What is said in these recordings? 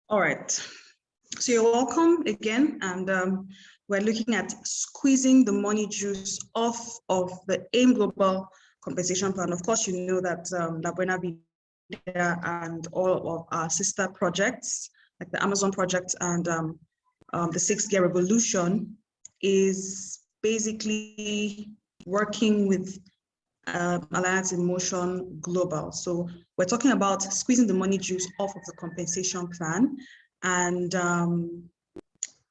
All right, so you're welcome again, and we're looking at squeezing the money juice off of the AIM Global Compensation Plan. Of course, you know that La Buena Vida and all of our sister projects, like the Amazon project and the 6 Gear Revolution, is basically working with Alliance in Motion Global. So we're talking about squeezing the money juice off of the compensation plan. And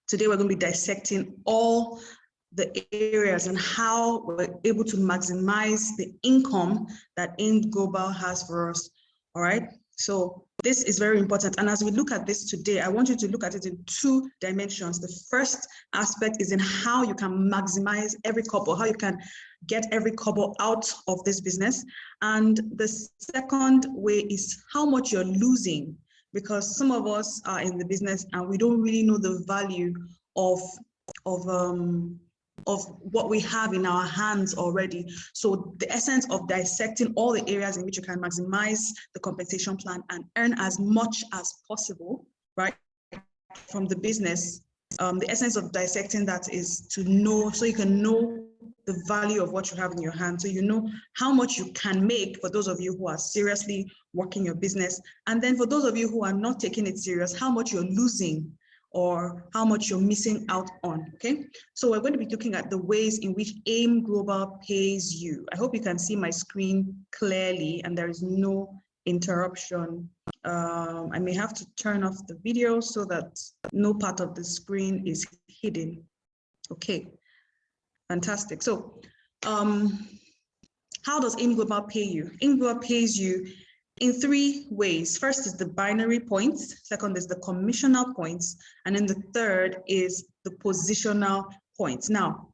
today we're going to be dissecting all the areas and how we're able to maximize the income that AIM Global has for us. All right. So this is very important. And as we look at this today, I want you to look at it in 2 dimensions. The first aspect is in how you can maximize every kobo, how you can get every kobo out of this business. And the second way is how much you're losing, because some of us are in the business and we don't really know the value of what we have in our hands already. So the essence of dissecting all the areas in which you can maximize the compensation plan and earn as much as possible, right, from the business. The essence of dissecting that is to know, so you can know the value of what you have in your hand. So you know how much you can make for those of you who are seriously working your business. And then for those of you who are not taking it serious, how much you're losing or how much you're missing out on, okay? So we're going to be looking at the ways in which AIM Global pays you. I hope you can see my screen clearly and there is no interruption. I may have to turn off the video so that no part of the screen is hidden. Okay, fantastic. So how does AIM Global pay you? AIM Global pays you in 3 ways. First is the binary points, second is the commissional points, and then the third is the positional points. Now,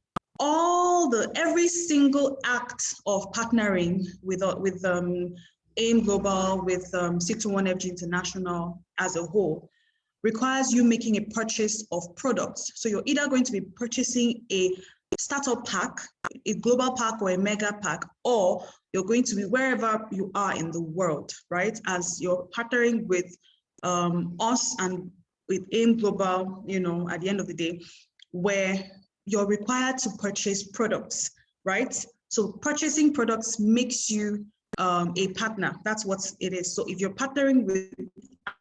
every single act of partnering with AIM Global, with C21FG International as a whole, requires you making a purchase of products. So you're either going to be purchasing a startup pack, a global pack or a mega pack, or you're going to be wherever you are in the world, right? As you're partnering with us and with AIM Global, you know, at the end of the day, where you're required to purchase products, right? So purchasing products makes you a partner. That's what it is. So if you're partnering with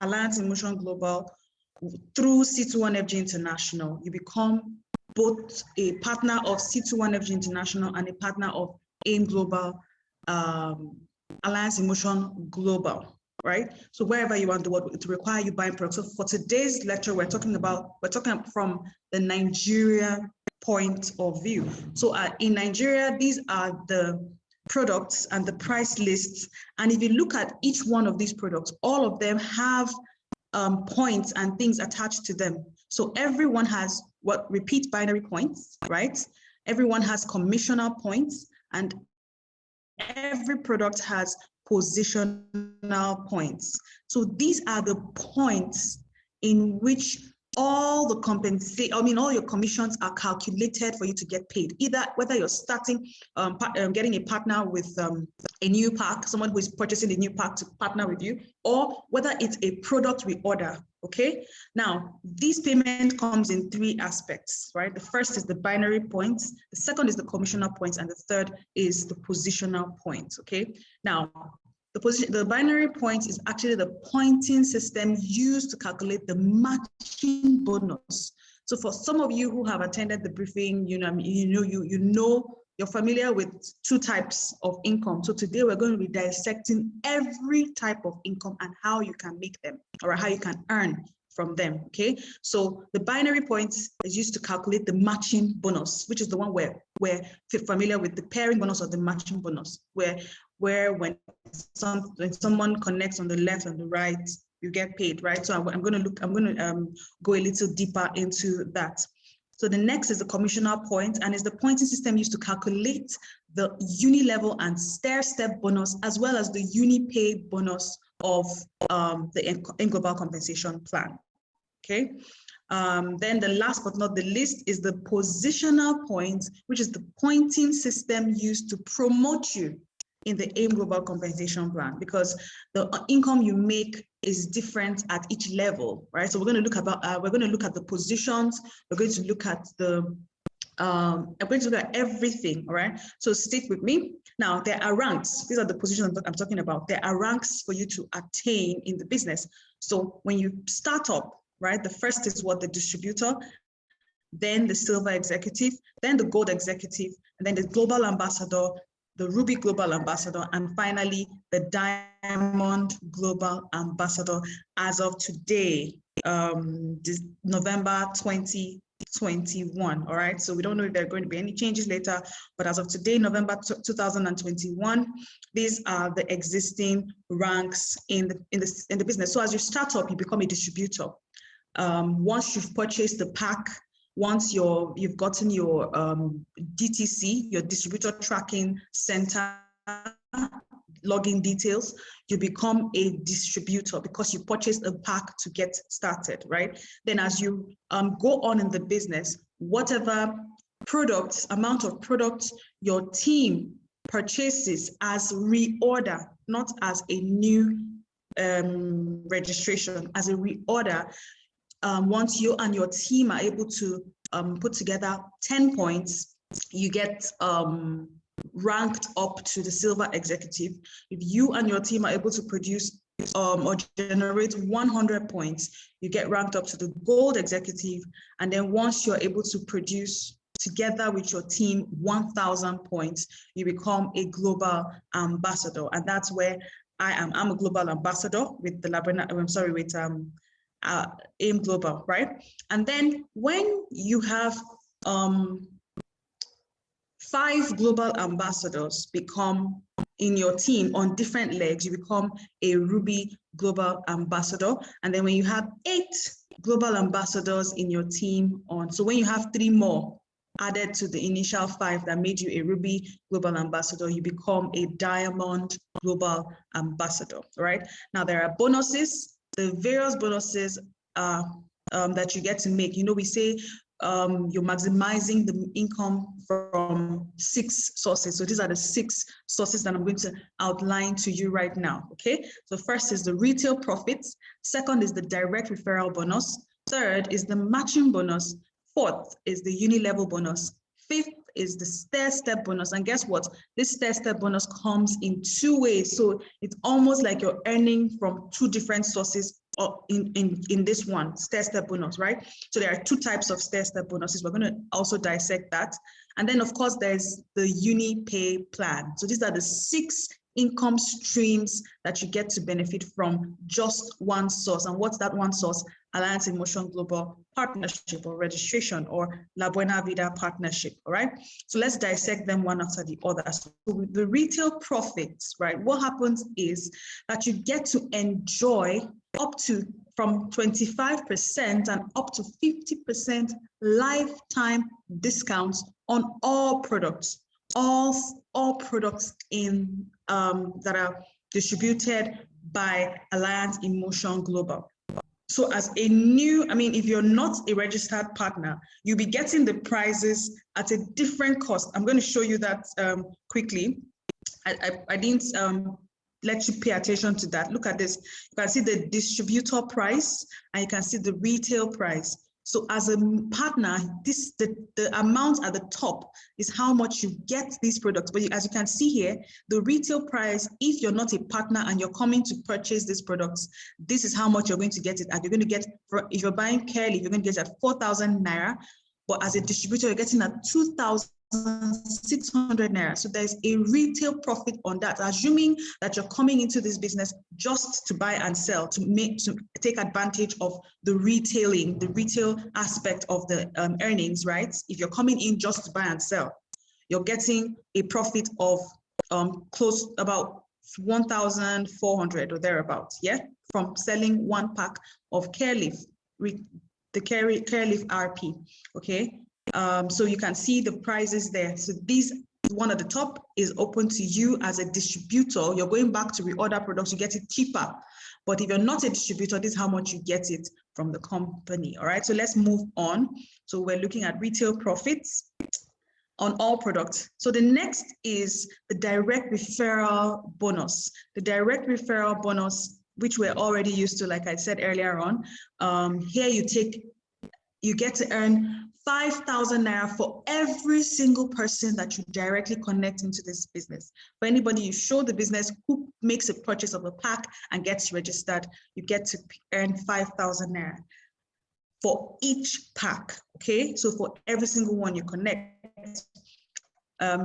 Alliance in Motion Global through C21FG International, you become both a partner of C21FG International and a partner of AIM Global, Alliance in Motion Global, right? So wherever you are in the world, it requires you buying products. So for today's lecture, we're talking from the Nigeria point of view. So in Nigeria, these are the products and the price lists. And if you look at each one of these products, all of them have points and things attached to them. So everyone has repeat binary points, right? Everyone has commissional points, and every product has positional points. So these are the points in which all your commissions are calculated for you to get paid. Either whether you're starting, getting a partner with a new pack, someone who is purchasing a new pack to partner with you, or whether it's a product reorder. Okay. Now, this payment comes in 3 aspects, right? The first is the binary points, the second is the commissional points, and the third is the positional points. Okay. Now, the binary points is actually the pointing system used to calculate the matching bonus. So for some of you who have attended the briefing, you're familiar with 2 types of income. So today we're going to be dissecting every type of income and how you can make them, or how you can earn from them. Okay. So the binary points is used to calculate the matching bonus, which is the one where we're familiar with, the pairing bonus or the matching bonus, where when someone connects on the left and the right, you get paid, right? So I'm going to go a little deeper into that. So the next is the commissional point, and is the pointing system used to calculate the uni-level and stair-step bonus, as well as the uni-pay bonus of the AIM Global Compensation Plan. Okay. Then the last but not the least is the positional point, which is the pointing system used to promote you. in the AIM Global Compensation Plan, because the income you make is different at each level, right? So we're going to look at the positions. We're going to look at I'm going to look at everything, all right? So stick with me. Now, there are ranks. These are the positions I'm talking about. There are ranks for you to attain in the business. So when you start up, right, the first is what? The distributor, then the silver executive, then the gold executive, and then the global ambassador, the ruby global ambassador, and finally the diamond global ambassador as of today, November 2021. All right, so we don't know if there are going to be any changes later, but as of today, November 2021, these are the existing ranks in the business. So as you start up, you become a distributor. Once you've purchased the pack, once you've gotten your DTC, your distributor tracking center login details, you become a distributor because you purchased a pack to get started, right? Then as you go on in the business, whatever products, amount of products your team purchases as reorder, not as a new registration, as a reorder, once you and your team are able to put together 10 points, you get ranked up to the silver executive. If you and your team are able to produce or generate 100 points, you get ranked up to the gold executive. And then once you're able to produce together with your team 1,000 points, you become a global ambassador. And that's where I am. I'm a global ambassador with the AIM Global, right? And then when you have 5 global ambassadors become in your team on different legs, you become a Ruby global ambassador. And then when you have 8 global ambassadors in your team so when you have 3 more added to the initial 5 that made you a Ruby global ambassador, you become a diamond global ambassador, right? Now there are bonuses. The various bonuses that you get to make. You know, we say you're maximizing the income from 6 sources. So these are the 6 sources that I'm going to outline to you right now, okay? So first is the retail profits. Second is the direct referral bonus. Third is the matching bonus. Fourth is the uni-level bonus. Fifth is the stair-step bonus. And guess what? This stair-step bonus comes in 2 ways. So it's almost like you're earning from 2 different sources in this one stair-step bonus, right? So there are 2 types of stair-step bonuses. We're going to also dissect that. And then of course there's the uni pay plan. So these are the 6 income streams that you get to benefit from just one source. And what's that one source? Alliance in Motion Global Partnership or registration, or La Buena Vida Partnership, all right? So let's dissect them one after the other. So with the retail profits, right, what happens is that you get to enjoy up to from 25% and up to 50% lifetime discounts on all products, all products in that are distributed by Alliance in Motion Global. So as a new, if you're not a registered partner, you'll be getting the prices at a different cost. I'm going to show you that quickly. I didn't let you pay attention to that. Look at this. You can see the distributor price and you can see the retail price. So as a partner, the amount at the top is how much you get these products. But as you can see here, the retail price, if you're not a partner and you're coming to purchase these products, this is how much you're going to get it at. You're going to get, if you're buying Curly, you're going to get it at 4,000 Naira. But as a distributor, you're getting at 2,600 Naira. So there's a retail profit on that, assuming that you're coming into this business just to buy and sell, to take advantage of the retail aspect of the earnings, right? If you're coming in just to buy and sell, you're getting a profit of close about 1,400 or thereabouts, yeah, from selling 1 pack of Care Leaf, the Care Leaf RP, okay? So you can see the prices there. So these one at the top is open to you as a distributor. You're going back to reorder products, you get it cheaper. But if you're not a distributor, this is how much you get it from the company. All right, so let's move on. So we're looking at retail profits. on all products. So the next is the direct referral bonus. The direct referral bonus, which we're already used to, like I said earlier on. Here you get to earn 5,000 Naira for every single person that you directly connect into this business. For anybody you show the business who makes a purchase of a pack and gets registered, you get to earn 5,000 Naira for each pack, okay? So for every single one you connect,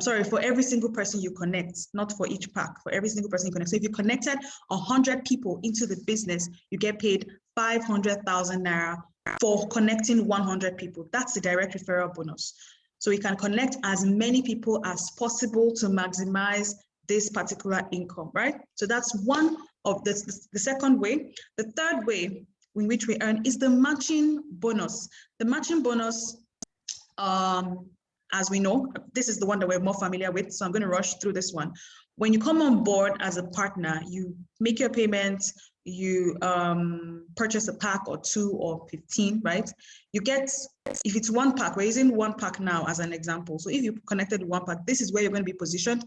for every single person you connect, not for each pack, for every single person you connect. So if you connected 100 people into the business, you get paid 500,000 Naira for connecting 100 people. That's the direct referral bonus. So we can connect as many people as possible to maximize this particular income, right? So that's one of the second way. The third way in which we earn is the matching bonus. The matching bonus, as we know, this is the one that we're more familiar with, so I'm going to rush through this one. When you come on board as a partner, you make your payments, you purchase a pack or 2 or 15, right? You get, if it's one pack, we're using one pack now as an example. So if you connected one pack, this is where you're going to be positioned.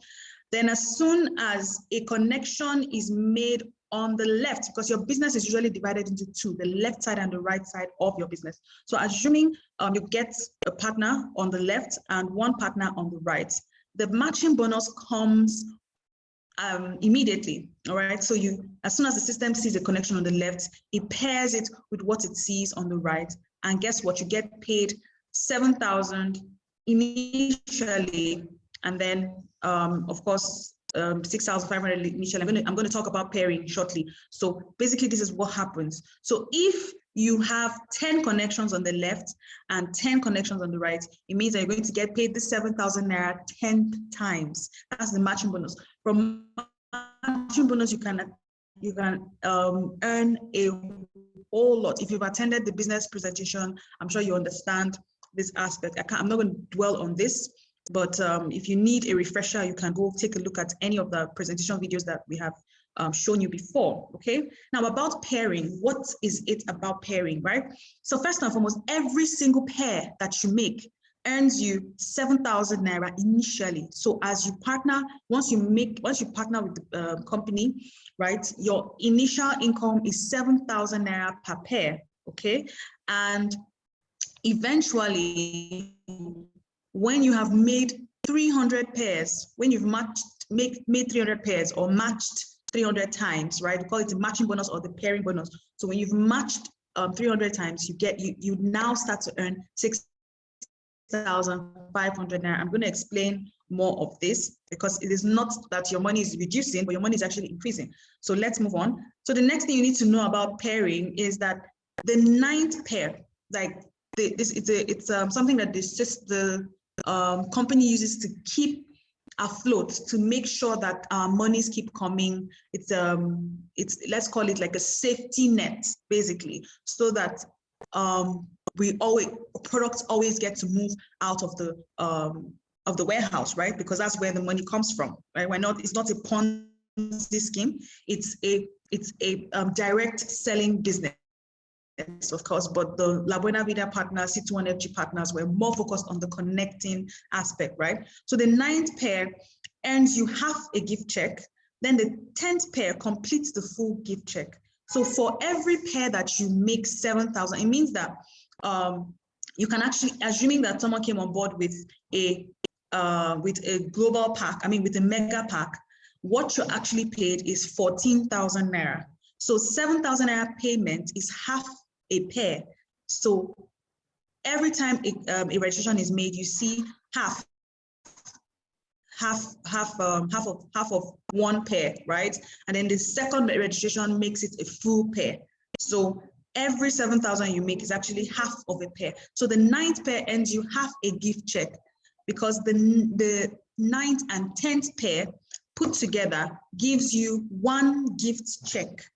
Then as soon as a connection is made on the left, because your business is usually divided into two, the left side and the right side of your business. So assuming you get a partner on the left and one partner on the right, the matching bonus comes immediately, all right? So as soon as the system sees a connection on the left, it pairs it with what it sees on the right, and guess what? You get paid 7,000 initially, and then of course 6,500 initially. I'm going to talk about pairing shortly. So basically this is what happens. So if you have 10 connections on the left and 10 connections on the right, it means that you're going to get paid the 7,000 Naira 10 times. That's the matching bonus. From matching bonus, you can earn a whole lot. If you've attended the business presentation, I'm sure you understand this aspect. I'm not going to dwell on this, but if you need a refresher, you can go take a look at any of the presentation videos that we have shown you before, okay? Now about pairing, what is it about pairing, right? So first and foremost, every single pair that you make earns you 7,000 Naira initially. So as you partner, once you partner with the company, right, your initial income is 7,000 Naira per pair, okay? And eventually, when you have made 300 pairs, when you've made 300 pairs or matched 300 times, right? We call it the matching bonus or the pairing bonus. So when you've matched 300 times, you now start to earn 6,500 Naira. I'm going to explain more of this because it is not that your money is reducing, but your money is actually increasing. So let's move on. So the next thing you need to know about pairing is that the 9th pair, like it's something that the company uses to keep afloat, to make sure that monies keep coming. It's let's call it like a safety net, basically, so that products always get to move out of the warehouse, right? Because that's where the money comes from, right? It's not a Ponzi scheme. It's a direct selling business, of course, but the La Buena Vida partners, C21FG partners, were more focused on the connecting aspect, right? So the 9th pair earns you half a gift check, then the 10th pair completes the full gift check. So for every pair that you make 7,000, it means that you can actually, assuming that someone came on board with a global pack, with a mega pack, what you're actually paid is 14,000 Naira. So 7,000 Naira payment is half a pair. So every time a registration is made, you see half of one pair, right? And then the second registration makes it a full pair. So every 7,000 you make is actually half of a pair. So the 9th pair earns you half a gift check, because the 9th and 10th pair put together gives you one gift check.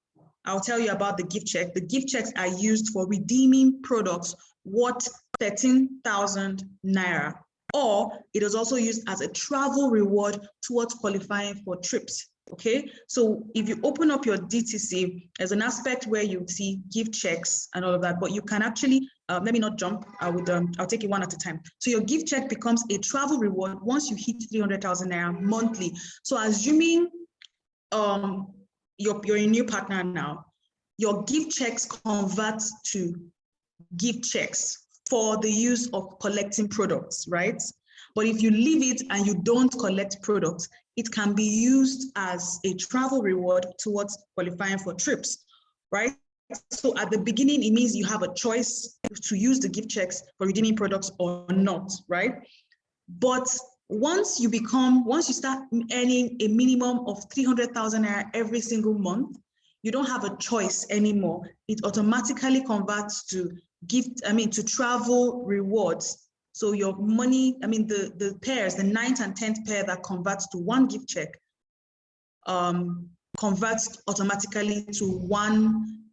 I'll tell you about the gift check. The gift checks are used for redeeming products worth 13,000 Naira, or it is also used as a travel reward towards qualifying for trips. Okay, so if you open up your DTC, there's an aspect where you see gift checks and all of that, but you can actually, let me not jump, I'll take it one at a time. So your gift check becomes a travel reward once you hit 300,000 Naira monthly. So assuming you're a new partner now, your gift checks convert to gift checks for the use of collecting products, right? But if you leave it and you don't collect products, it can be used as a travel reward towards qualifying for trips, right? So at the beginning, it means you have a choice to use the gift checks for redeeming products or not, right? But once you start earning a minimum of 300,000 Naira every single month, you don't have a choice anymore. It automatically converts to travel rewards. So your money, the pairs, the 9th and 10th pair that converts to one gift check, converts automatically to one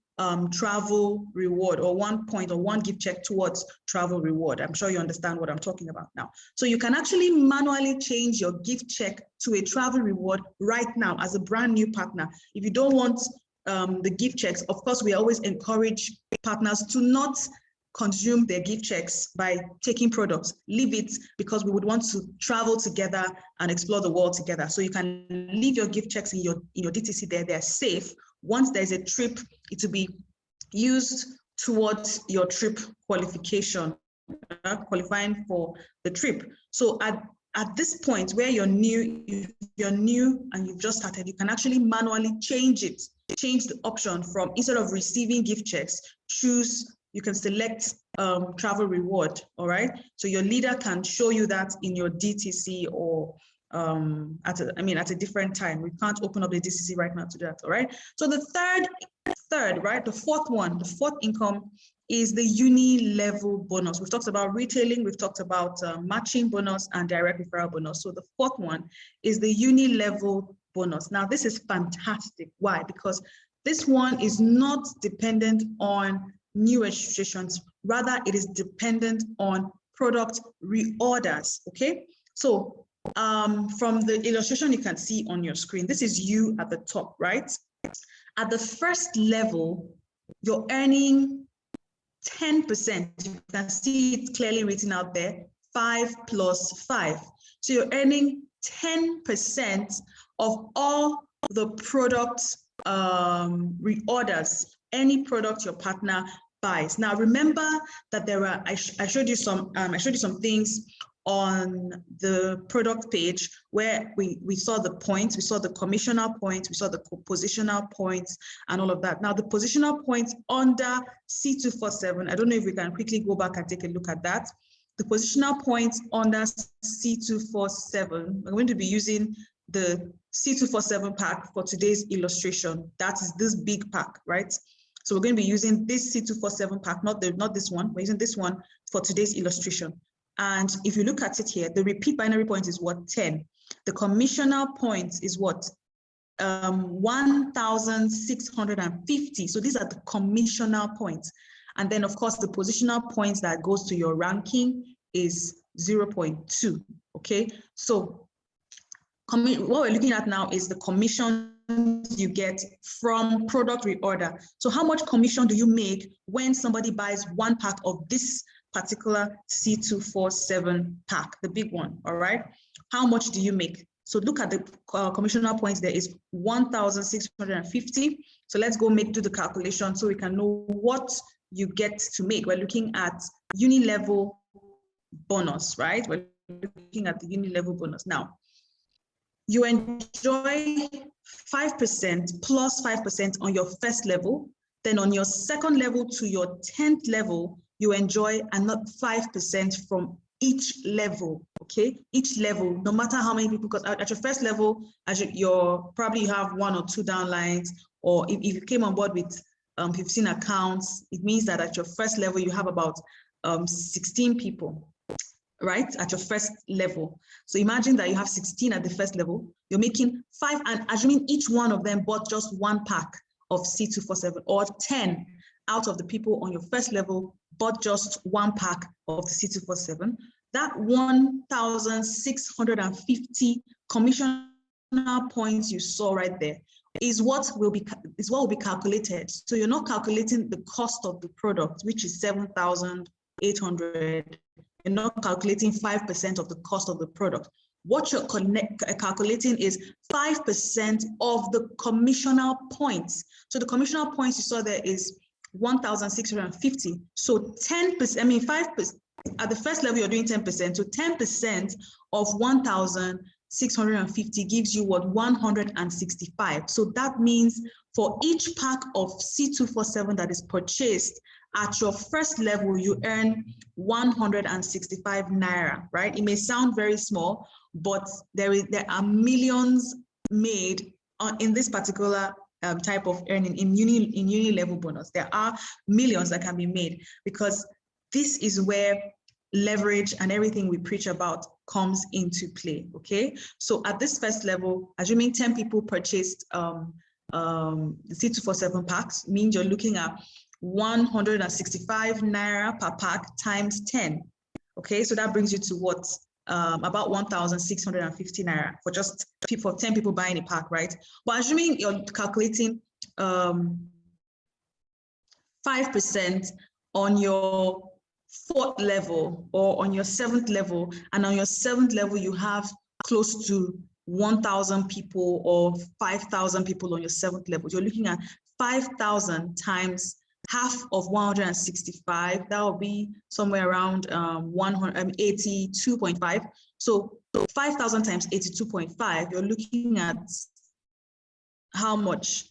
travel reward, or 1 point or one gift check towards travel reward. I'm sure you understand what I'm talking about now. So you can actually manually change your gift check to a travel reward right now as a brand new partner. If you don't want the gift checks, of course, we always encourage partners to not consume their gift checks by taking products. Leave it, because we would want to travel together and explore the world together. So you can leave your gift checks in your DTC there. They're safe. Once there's a trip, it will be used towards your trip qualification, qualifying for the trip. So at this point where you're new and you've just started, you can actually manually change the option from, instead of receiving gift checks, you can select travel reward, all right? So your leader can show you that in your DTC, or at a different time. We can't open up the DTC right now to do that, all right? So the third, right, the fourth income is the uni-level bonus. We've talked about retailing, we've talked about matching bonus and direct referral bonus. So the fourth one is the uni-level bonus. Now, this is fantastic. Why? Because this one is not dependent on new registrations. Rather, it is dependent on product reorders, okay? So from the illustration you can see on your screen, this is you at the top, right? At the first level, you're earning 10%. You can see it clearly written out there, 5 plus 5. So you're earning 10% of all the product reorders, any product your partner buys. Now remember that there are, I showed you some things on the product page where we saw the points, we saw the commissioner points, we saw the positional points and all of that. Now the positional points under C247, I don't know if we can quickly go back and take a look at that. The positional points under C247, we're going to be using the C247 pack for today's illustration. That is this big pack, right? So we're going to be using this C247 pack, not this one. We're using this one for today's illustration. And if you look at it here, the repeat binary point is what? 10. The commissioner points is what? 1,650. So these are the commissioner points. And then of course, the positional points that goes to your ranking is 0.2, okay? So what we're looking at now is the commission you get from product reorder. So how much commission do you make when somebody buys one pack of this particular C247 pack, the big one, all right? How much do you make? So look at the commissioner points, there is 1,650. So let's go do the calculation so we can know what you get to make. We're looking at uni-level bonus, right? We're looking at the uni-level bonus. Now, you enjoy 5% plus 5% on your first level. Then on your second level to your 10th level, you enjoy another 5% from each level, okay? Each level, no matter how many people, because at your first level, probably you have 1 or 2 downlines, or if you came on board with 15 accounts, it means that at your first level, you have about 16 people, right? At your first level. So imagine that you have 16 at the first level, you're making 5, and assuming each one of them bought just one pack of C247, or 10 out of the people on your first level bought just one pack of the C247, that 1,650 commission points you saw right there is what will be calculated. So you're not calculating the cost of the product, which is 7,800. You're not calculating 5% of the cost of the product. What you're calculating is 5% of the commissional points. So the commissional points you saw there is 1,650. So 10%, I mean 5%, at the first level you're doing 10%. So 10% of 1,650 gives you what? 165. So that means for each pack of C247 that is purchased at your first level, you earn 165 naira, right? It may sound very small, but there are millions made in this particular type of earning in uni level bonus. There are millions that can be made, because this is where leverage and everything we preach about comes into play. Okay, so at this first level, assuming 10 people purchased the C247 packs, means you're looking at 165 naira per pack times 10. Okay, so that brings you to what? About 1,650 naira for just 10 people buying a pack, right? But assuming you're calculating 5% on your 4th level or on your 7th level, and on your 7th level you have close to 1,000 people or 5,000 people on your 7th level, you're looking at 5,000 times half of 165. That will be somewhere around 82.5. So 5,000 times 82.5, you're looking at how much?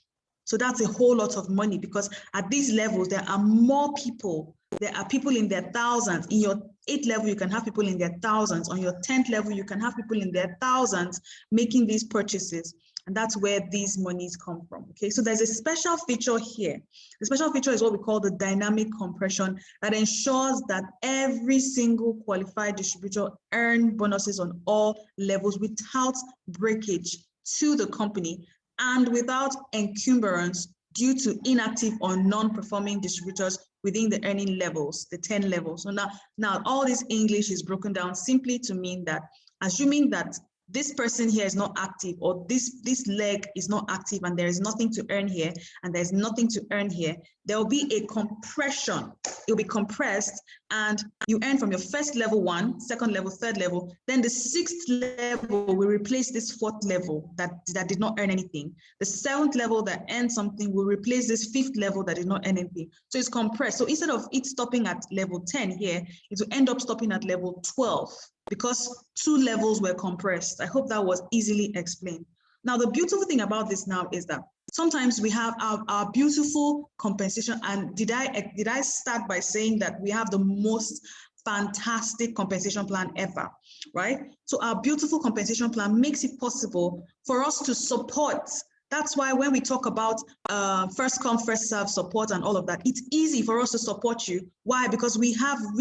So that's a whole lot of money, because at these levels there are more people. There are people in their thousands. In your 8th level, you can have people in their thousands. On your 10th level, you can have people in their thousands making these purchases. And that's where these monies come from. Okay, so there's a special feature here. The special feature is what we call the dynamic compression, that ensures that every single qualified distributor earn bonuses on all levels without breakage to the company and without encumbrance due to inactive or non-performing distributors within the earning levels, the 10 levels. So now all this English is broken down simply to mean that, assuming that this person here is not active, or this leg is not active, and there is nothing to earn here, and there's nothing to earn here, there will be a compression. It will be compressed, and you earn from your first level 1, 2nd level, 3rd level. Then the 6th level will replace this 4th level that did not earn anything. The 7th level that earned something will replace this 5th level that did not earn anything. So it's compressed. So instead of it stopping at level 10 here, it will end up stopping at level 12, because 2 levels were compressed. I hope that was easily explained. Now, the beautiful thing about this now is that sometimes we have our beautiful compensation. And did I start by saying that we have the most fantastic compensation plan ever, right? So our beautiful compensation plan makes it possible for us to support. That's why when we talk about first come, first serve support and all of that, it's easy for us to support you. Why? Because we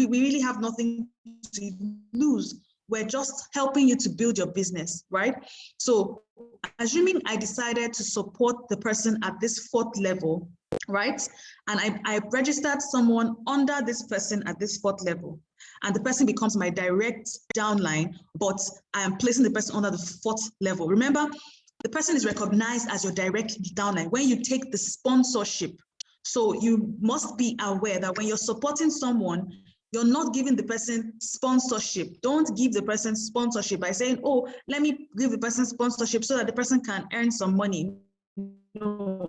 really have nothing to lose. We're just helping you to build your business, right? So assuming I decided to support the person at this 4th level, right? And I registered someone under this person at this 4th level, and the person becomes my direct downline, but I am placing the person under the 4th level. Remember, the person is recognized as your direct downline when you take the sponsorship. So you must be aware that when you're supporting someone, you're not giving the person sponsorship. Don't give the person sponsorship by saying, oh, let me give the person sponsorship so that the person can earn some money. No.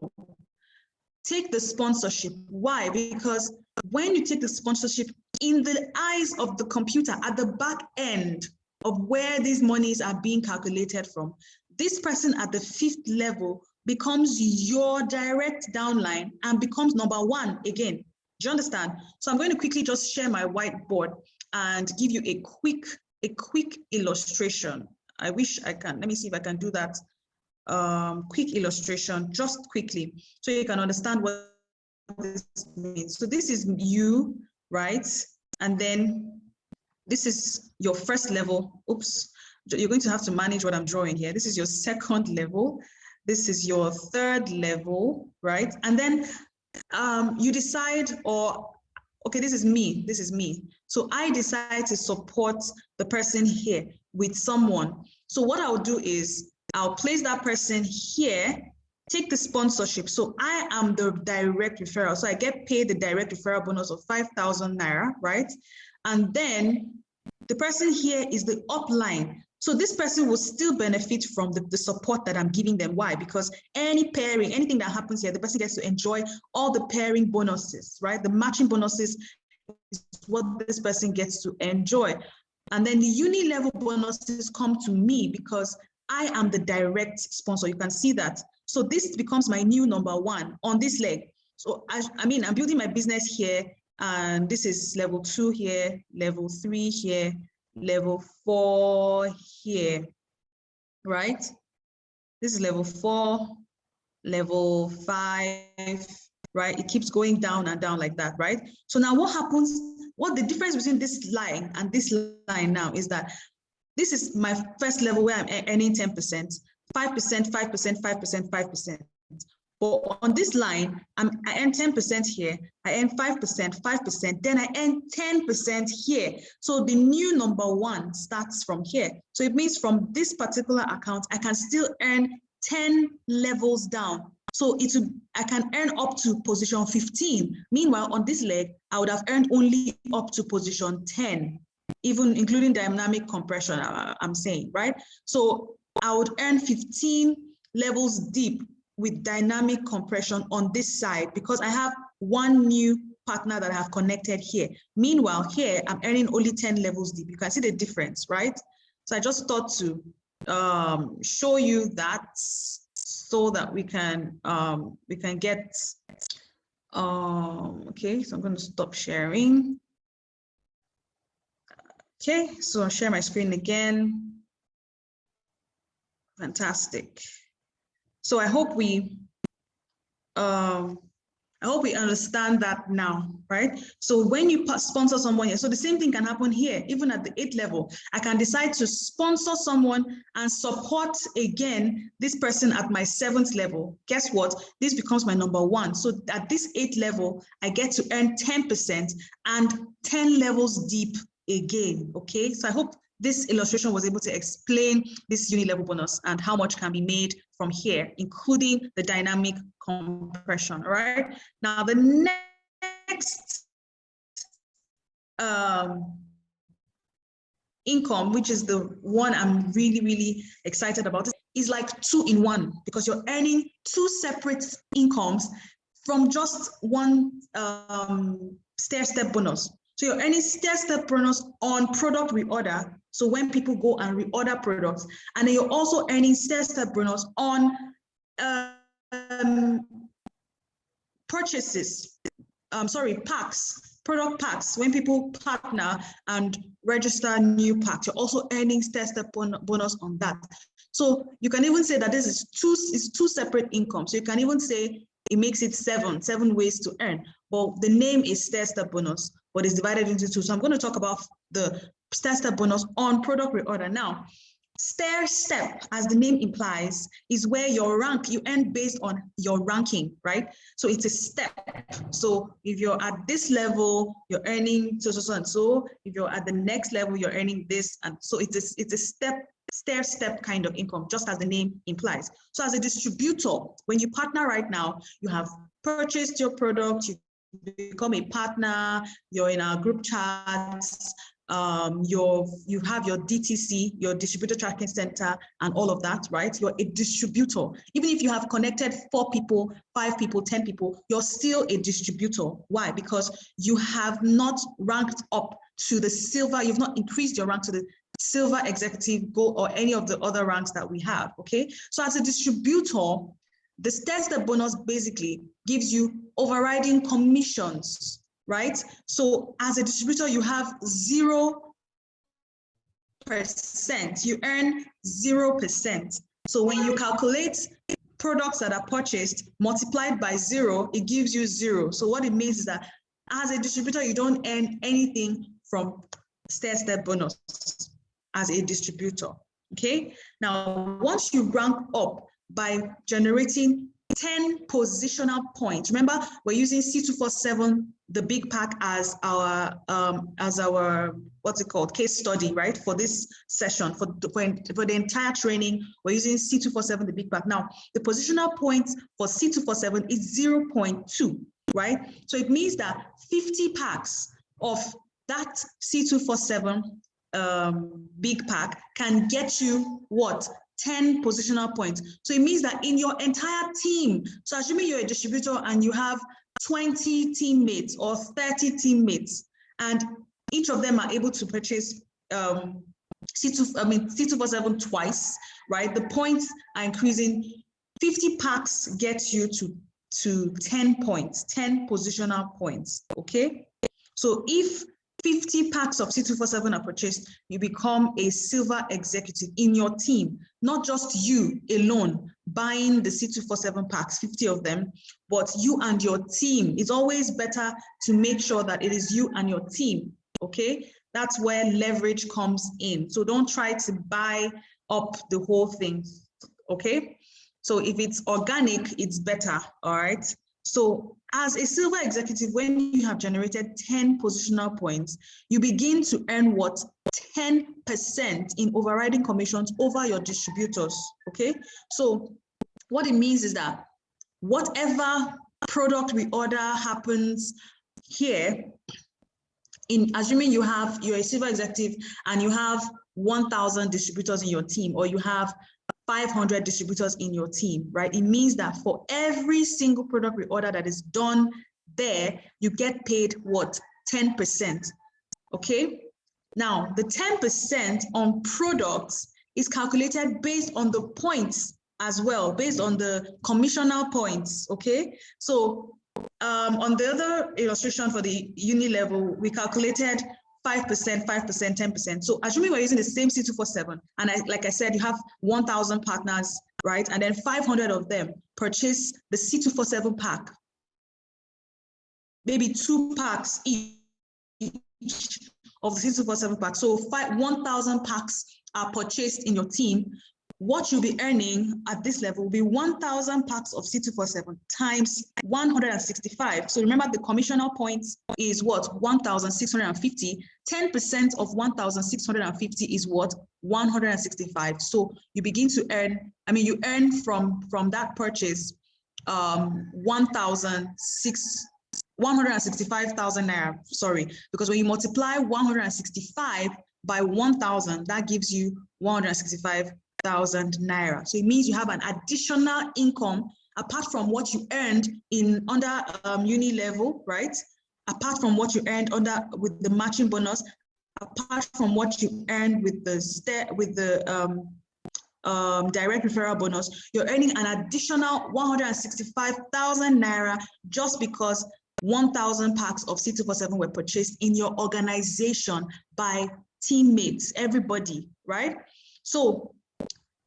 Take the sponsorship. Why? Because when you take the sponsorship, in the eyes of the computer at the back end of where these monies are being calculated from, this person at the 5th level becomes your direct downline and becomes number 1 again. Do you understand? So I'm going to quickly just share my whiteboard and give you a quick illustration. I wish I can. Let me see if I can do that. Quick illustration, just quickly, so you can understand what this means. So this is you, right? And then this is your first level. Oops. You're going to have to manage what I'm drawing here. This is your 2nd level. This is your 3rd level, right? And then you decide, or okay, this is me. So I decide to support the person here with someone. So what I'll do is I'll place that person here, take the sponsorship. So I am the direct referral. So I get paid the direct referral bonus of 5,000 Naira, right? And then the person here is the upline. So this person will still benefit from the support that I'm giving them. Why? Because any pairing, anything that happens here, the person gets to enjoy all the pairing bonuses, right? The matching bonuses is what this person gets to enjoy. And then the uni-level bonuses come to me because I am the direct sponsor. You can see that. So this becomes my new number one on this leg. So I mean, I'm building my business here, and this is level 2 here, level 3 here, level 4 here, right? This is level 4, level 5, right? It keeps going down and down like that, right? So now what happens, what the difference between this line and this line now is that this is my first level where I'm earning 10%, 5%, 5%, 5%, 5%. But on this line, I earn 10% here, I earn 5%, 5%, then I earn 10% here. So the new number one starts from here. So it means from this particular account, I can still earn 10 levels down. So I can earn up to position 15. Meanwhile, on this leg, I would have earned only up to position 10, even including dynamic compression, I'm saying, right? So I would earn 15 levels deep with dynamic compression on this side because I have one new partner that I have connected here. Meanwhile, here I'm earning only 10 levels deep. You can see the difference, right? So I just thought to show you that so that we can get okay. So I'm going to stop sharing. Okay, so I'll share my screen again. Fantastic. So I hope we understand that now, right? So when you sponsor someone here, so the same thing can happen here, even at the 8th level. I can decide to sponsor someone and support again this person at my 7th level. Guess what? This becomes my number one. So at this 8th level, I get to earn 10% and 10 levels deep again, okay? So I hope this illustration was able to explain this uni-level bonus and how much can be made from here, including the dynamic compression, all right? Now, the next income, which is the one I'm really, really excited about, is like 2-in-1 because you're earning 2 separate incomes from just one stair-step bonus. So you're earning stair-step bonus on product reorder. So when people go and reorder products, and then you're also earning stair-step bonus on purchases, packs, product packs. When people partner and register new packs, you're also earning stair-step bonus on that. So you can even say that this is two separate incomes. So you can even say it makes it seven ways to earn. But the name is stair-step bonus, but it's divided into 2. So I'm going to talk about the stair-step bonus on product reorder. Now, stair-step, as the name implies, is where your rank, you earn based on your ranking, right? So it's a step. So if you're at this level, you're earning so and so. If you're at the next level, you're earning this. And so it's a stair-step kind of income, just as the name implies. So as a distributor, when you partner right now, you have purchased your product, you become a partner, you're in our group chats, you have your DTC, your distributor tracking center, and all of that, right? You're a distributor. Even if you have connected 4 people, 5 people, 10 people, you're still a distributor. Why? Because you have not ranked up to the silver, you've not increased your rank to the silver executive gold or any of the other ranks that we have, okay? So as a distributor, the stair-step bonus basically gives you overriding commissions, right? So as a distributor, you have 0%. You earn 0%. So when you calculate products that are purchased multiplied by 0, it gives you 0. So what it means is that as a distributor, you don't earn anything from stair-step bonus as a distributor, okay? Now, once you rank up by generating 10 positional points. Remember, we're using C247, the big pack, as our what's it called, case study, right? For this session, for the entire training, we're using C247, the big pack. Now, the positional points for C247 is 0.2, right? So it means that 50 packs of that C247 big pack can get you what? 10 positional points. So it means that in your entire team, so assuming you're a distributor and you have 20 teammates or 30 teammates, and each of them are able to purchase C247 twice, right? The points are increasing. 50 packs gets you to 10 points, 10 positional points, okay? So if 50 packs of C247 are purchased, you become a silver executive in your team, not just you alone buying the C247 packs, 50 of them, but you and your team. It's always better to make sure that it is you and your team, okay? That's where leverage comes in. So don't try to buy up the whole thing, okay? So if it's organic, it's better, all right? So as a silver executive, when you have generated 10 positional points, you begin to earn what? 10% in overriding commissions over your distributors, okay? So what it means is that whatever product reorder happens here, in assuming you're a silver executive and you have 1,000 distributors in your team, or you have 500 distributors in your team, right? It means that for every single product reorder that is done there, you get paid what? 10%, okay? Now, the 10% on products is calculated based on the points as well, based on the commissional points, okay? So on the other illustration for the uni level, we calculated 5%, 5%, 10%. So assuming we're using the same C247, and like I said, you have 1,000 partners, right? And then 500 of them purchase the C247 pack, maybe 2 packs each of the C247 pack. So 1,000 packs are purchased in your team. What you'll be earning at this level will be 1,000 packs of C247 times 165. So remember, the commissional points is what? 1,650. 10% of 1,650 is what? 165. So you begin to earn, you earn from that purchase 165,000 naira, sorry, because when you multiply 165 by 1,000, that gives you 165,000 naira. So it means you have an additional income apart from what you earned in under uni level, right? Apart from what you earned with the matching bonus, apart from what you earned with the direct referral bonus, you're earning an additional 165,000 naira just because 1,000 packs of C247 were purchased in your organization by teammates, everybody, right? So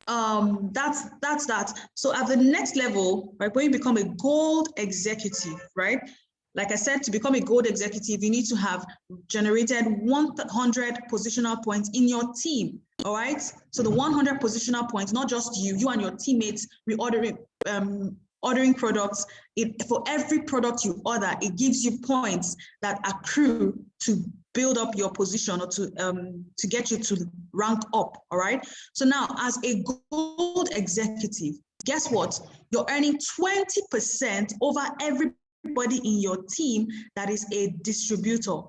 that's that. So at the next level, right, when you become a gold executive, right? Like I said, to become a gold executive, you need to have generated 100 positional points in your team, all right? So the 100 positional points, not just you and your teammates ordering products. For every product you order, it gives you points that accrue to build up your position or to get you to rank up, all right? So now, as a gold executive, guess what? You're earning 20% over everybody in your team that is a distributor.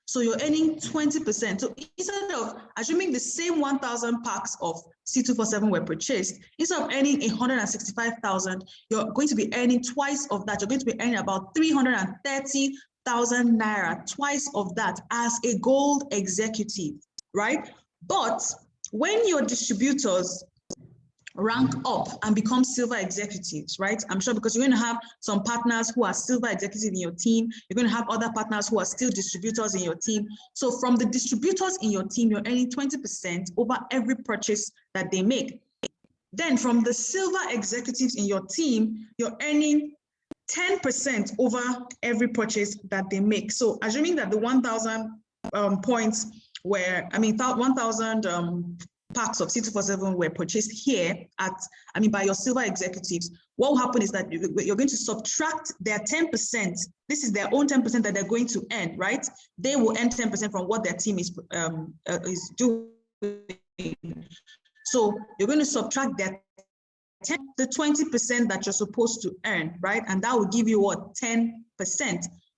So you're earning 20%. So instead of assuming the same 1,000 packs of C247 were purchased, instead of earning 165,000, you're going to be earning twice of that. You're going to be earning about 330,000 naira, twice of that as a gold executive, right? But when your distributors rank up and become silver executives, right? I'm sure because you're going to have some partners who are silver executives in your team. You're going to have other partners who are still distributors in your team. So from the distributors in your team, you're earning 20% over every purchase that they make. Then from the silver executives in your team, you're earning 10% over every purchase that they make. So assuming that the 1,000 points were, 1,000 packs of C247 were purchased here by your silver executives, what will happen is that you're going to subtract their 10%. This is their own 10% that they're going to earn, right? They will earn 10% from what their team is doing. So you're going to subtract that the 20% that you're supposed to earn, right? And that will give you what? 10%.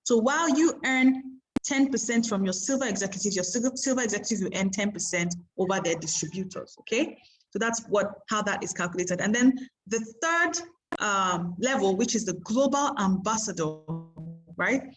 So while you earn 10% from your silver executives, your silver executives will earn 10% over their distributors, okay? So that's how that is calculated. And then the third level, which is the global ambassador, right?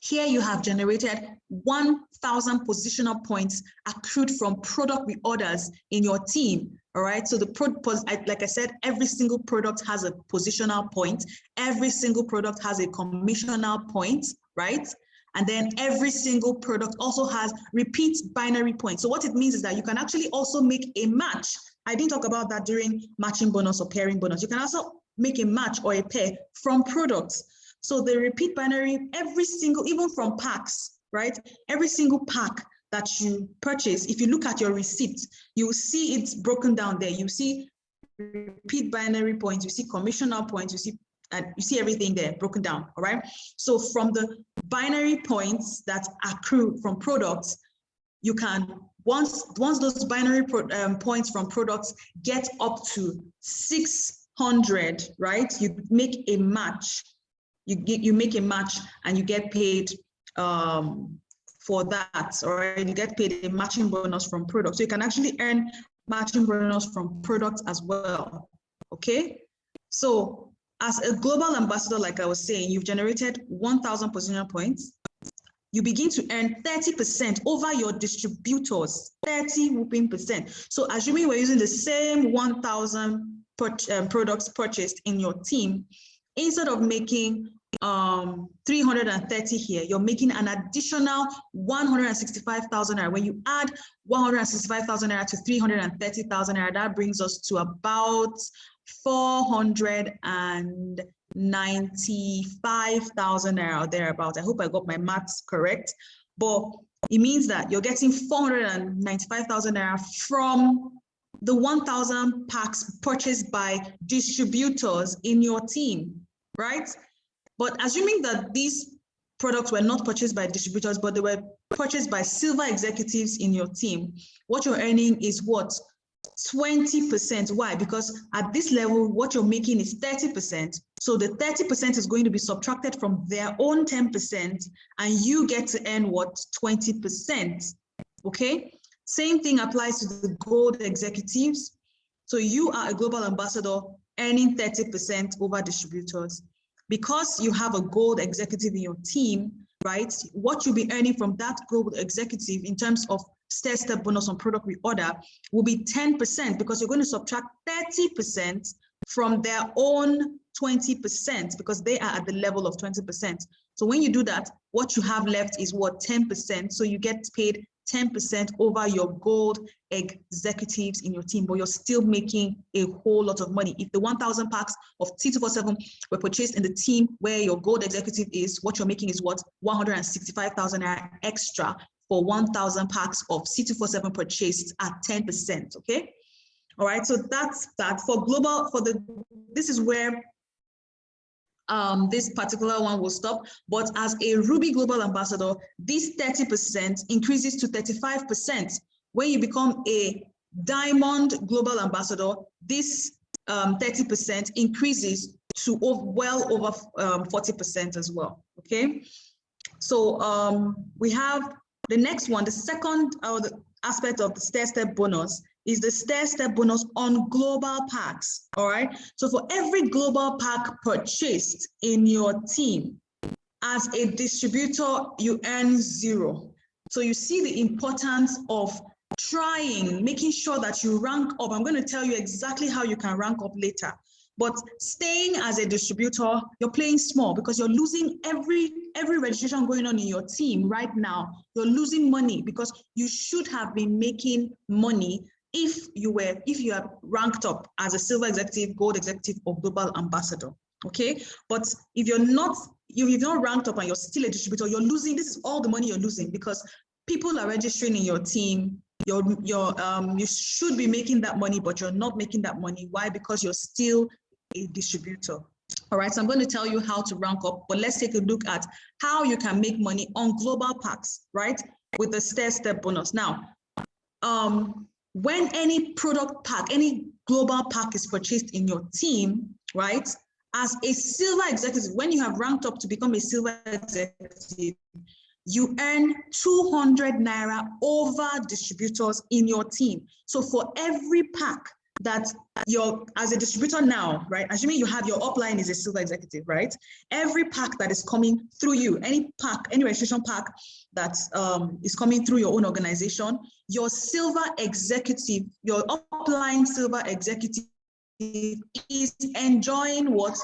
Here you have generated 1,000 positional points accrued from product reorders in your team, all right? So like I said, every single product has a positional point. Every single product has a commissional point, right? And then every single product also has repeat binary points. So what it means is that you can actually also make a match. I didn't talk about that during matching bonus or pairing bonus. You can also make a match or a pair from products. So the repeat binary, even from packs, right? Every single pack that you purchase, if you look at your receipt, you will see it's broken down there. You see repeat binary points, you see commissional points, you see everything there broken down, all right? So from the binary points that accrue from products, you can, once those binary points from products get up to 600, right? You make a match. You make a match and you get paid for that, all right? You get paid a matching bonus from products. So you can actually earn matching bonus from products as well, okay? So as a global ambassador, like I was saying, you've generated 1,000 positional points. You begin to earn 30% over your distributors, 30 whooping percent. So assuming we're using the same 1,000 products purchased in your team, instead of making 330 here, you're making an additional 165,000 naira. When you add 165,000 naira to 330,000 naira, that brings us to about 495,000 naira or thereabouts. I hope I got my maths correct, but it means that you're getting 495,000 naira from the 1,000 packs purchased by distributors in your team, right? But assuming that these products were not purchased by distributors, but they were purchased by silver executives in your team, what you're earning is what? 20%. Why? Because at this level, what you're making is 30%. So the 30% is going to be subtracted from their own 10%, and you get to earn what? 20%. Okay? Same thing applies to the gold executives. So you are a global ambassador earning 30% over distributors. Because you have a gold executive in your team, right? What you'll be earning from that gold executive in terms of stair-step bonus on product reorder will be 10%, because you're going to subtract 30% from their own 20%, because they are at the level of 20%. So when you do that, what you have left is what? 10%. So you get paid 10% over your gold executives in your team, but you're still making a whole lot of money. If the 1,000 packs of C247 were purchased in the team where your gold executive is, what you're making is what? 165,000 extra for 1,000 packs of C247 purchased at 10%, okay? All right, so that's that. For global, this is where this particular one will stop. But as a Ruby Global Ambassador, this 30% increases to 35%. When you become a Diamond Global Ambassador, this 30% increases to well over 40% as well, okay? So we have the next one, the second aspect of the stair-step bonus is the stair-step bonus on global packs, all right? So for every global pack purchased in your team, as a distributor, you earn 0. So you see the importance of making sure that you rank up. I'm going to tell you exactly how you can rank up later. But staying as a distributor, you're playing small because you're losing every registration going on in your team right now. You're losing money because you should have been making money if you have ranked up as a silver executive, gold executive, or global ambassador. Okay, but if you've not ranked up and you're still a distributor, you're losing. This is all the money you're losing because people are registering in your team you should be making that money, but you're not making that money. Why? Because you're still a distributor. All right, so I'm going to tell you how to rank up, but let's take a look at how you can make money on global packs, right? With the stair-step bonus. Now, when any product pack, any global pack is purchased in your team, right? As a silver executive, when you have ranked up to become a silver executive, you earn 200 Naira over distributors in your team. So for every pack that you're, as a distributor now, right, assuming you have your upline is a silver executive, right? Every pack that is coming through you, any pack, any registration pack that is coming through your own organization, your silver executive, your upline silver executive is enjoying what?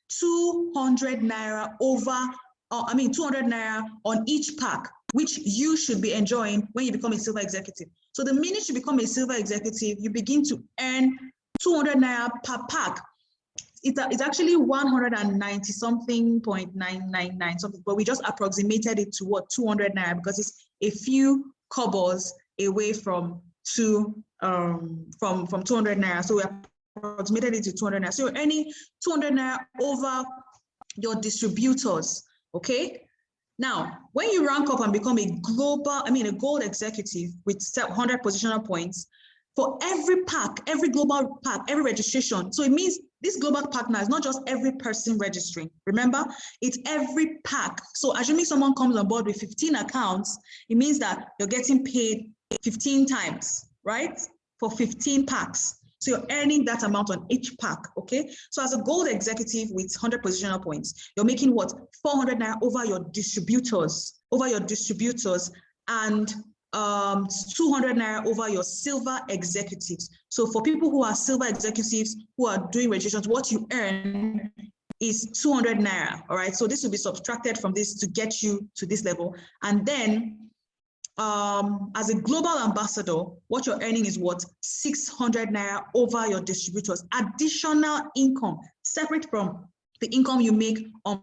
200 Naira over, 200 Naira on each pack, which you should be enjoying when you become a silver executive. So the minute you become a silver executive, you begin to earn 200 Naira per pack. It's actually 190 something 0.999 something, but we just approximated it to what? 200 Naira, because it's a few kobos away from 200 Naira. So we approximated it to 200 Naira. So you're earning 200 Naira over your distributors, okay? Now, when you rank up and become a gold executive with 100 positional points, for every pack, every global pack, every registration, so it means this global partner is not just every person registering. Remember, it's every pack. So assuming someone comes on board with 15 accounts, it means that you're getting paid 15 times, right? For 15 packs. So you're earning that amount on each pack, okay? So as a gold executive with 100 positional points, you're making what? 400 Naira over your distributors, and 200 Naira over your silver executives. So for people who are silver executives who are doing registrations, what you earn is 200 Naira, all right? So this will be subtracted from this to get you to this level. And then as a global ambassador, what you're earning is what? 600 Naira over your distributors. Additional income, separate from the income you make on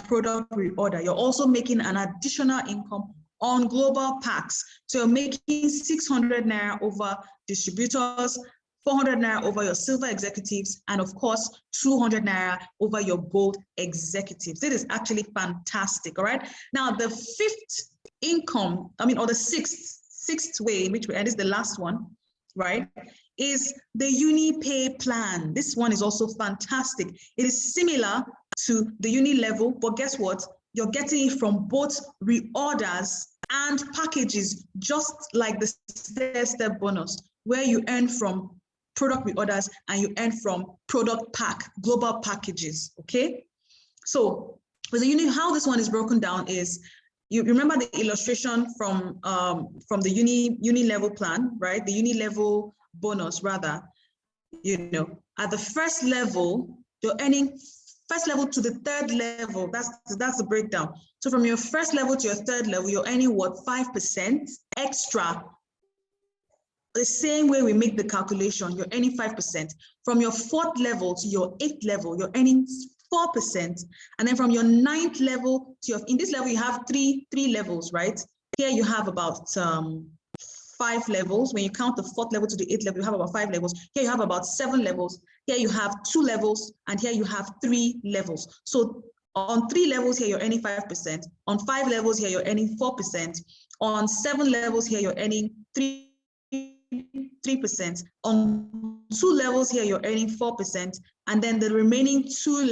product reorder. You're also making an additional income on global packs. So you're making 600 Naira over distributors, 400 Naira over your silver executives, and of course, 200 Naira over your gold executives. It is actually fantastic, all right? Now, the fifth income, or the sixth way in which we, and this is the last one, right, is the UniPay plan. This one is also fantastic. It is similar to the uni level, but guess what? You're getting it from both reorders and packages, just like the stair-step bonus, where you earn from product reorders and you earn from product pack, global packages, okay? So with the uni, how this one is broken down is, you remember the illustration from the uni level plan, right? The uni level bonus, rather, at the first level, you're earning first level to the third level. That's the breakdown. So from your first level to your third level, you're earning what? 5% extra. The same way we make the calculation, you're earning 5%. From your fourth level to your eighth level, you're earning 4%. And then from your ninth level to in this level, you have three levels, right? Here you have about 5 levels. When you count the fourth level to the eighth level, you have about 5 levels. Here you have about 7 levels. Here you have 2 levels, and here you have 3 levels. So on 3 levels here, you're earning 5%. On 5 levels here, you're earning 4%. On 7 levels here, you're earning 3%. On 2 levels here, you're earning 4%. And then the remaining 3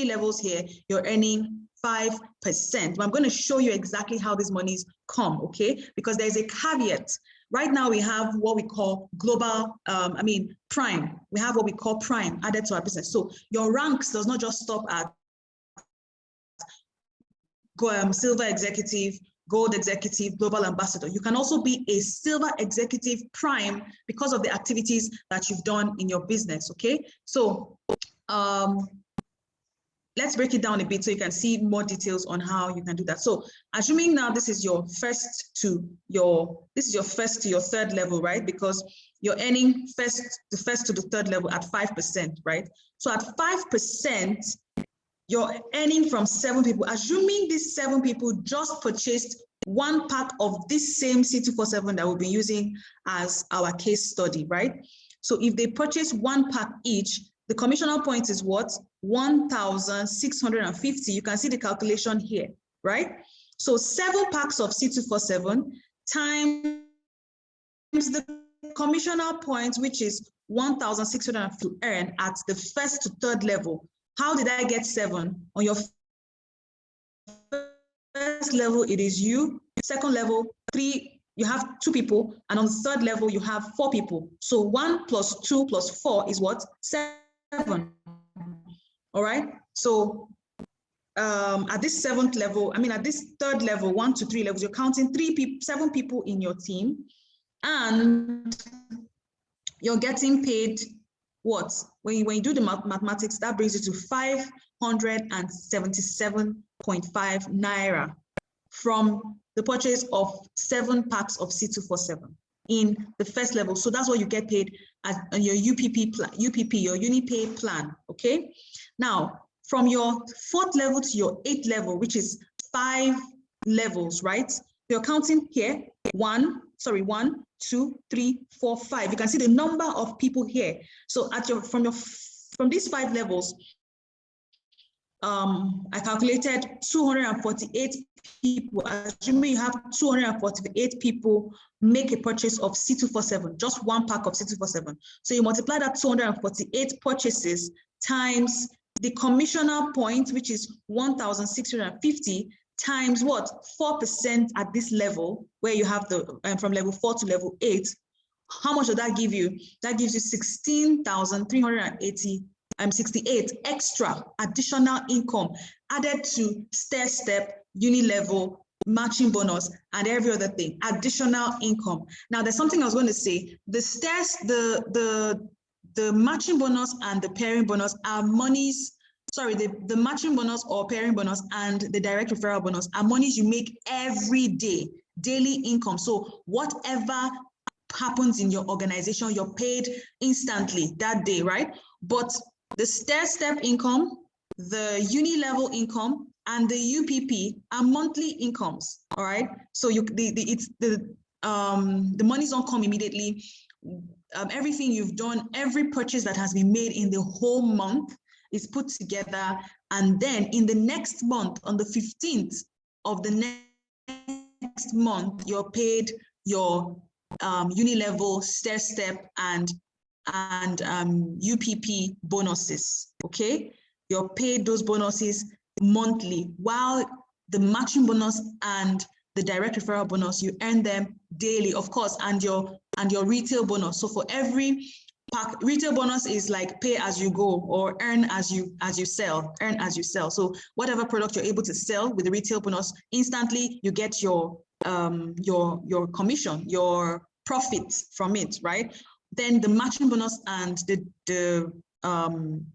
levels here, you're earning 5%. But I'm going to show you exactly how these monies come, okay? Because there's a caveat. Right now, we have what we call global, prime. We have what we call prime added to our business. So your ranks does not just stop at silver executive, gold executive, global ambassador. You can also be a silver executive prime because of the activities that you've done in your business, okay? So let's break it down a bit so you can see more details on how you can do that. So assuming now this is your first to your third level, right? Because you're earning the first to the third level at 5%, right? So at 5%, you're earning from 7 people, assuming these 7 people just purchased 1 pack of this same C247 that we'll be using as our case study, right? So if they purchase 1 pack each, the commissioner point is what? 1,650. You can see the calculation here, right? So 7 packs of C247 times the commissioner point, which is 1,650 to earn at the 1st to 3rd level. How did I get 7? On your 1st level, it is you. 2nd level, 3, you have 2 people. And on the 3rd level, you have 4 people. So 1 plus 2 plus 4 is what? 7. All right. So at this 7th level, at this 3rd level, 1 to 3 levels, you're counting 7 people in your team. And you're getting paid what? When you do the mathematics, that brings you to 577.5 naira from the purchase of 7 packs of C247 in the 1st level. So that's what you get paid on your UPP plan, your UniPay plan, okay? Now, from your 4th level to your 8th level, which is 5 levels, right? You're counting here, 1, 2, 3, 4, 5. You can see the number of people here. So from these 5 levels, I calculated 248 people. Assuming you have 248 people make a purchase of C247, just 1 pack of C247. So you multiply that 248 purchases times the commissioner point, which is 1,650, times what? 4% at this level, where you have the from level 4 to level 8. How much does that give you? That gives you 16,368 extra additional income added to stair-step, uni-level, matching bonus, and every other thing. Additional income. Now, there's something I was going to say. The stairs, the matching bonus and the pairing bonus are monies. Sorry, the matching bonus or pairing bonus and the direct referral bonus are monies you make every day, daily income. So whatever happens in your organization, you're paid instantly that day, right? But the stair-step income, the uni-level income, and the UPP are monthly incomes, all right? So the monies don't come immediately. Everything you've done, every purchase that has been made in the whole month is put together, and then in the next month, on the 15th of the next month, you're paid your uni-level, stair-step, and UPP bonuses, okay? You're paid those bonuses monthly, while the matching bonus and the direct referral bonus, you earn them daily, of course, and your retail bonus. So for every pack, retail bonus is like pay as you go or earn as you sell. So whatever product you're able to sell with the retail bonus, instantly you get your commission, your profit from it, right? Then the matching bonus and the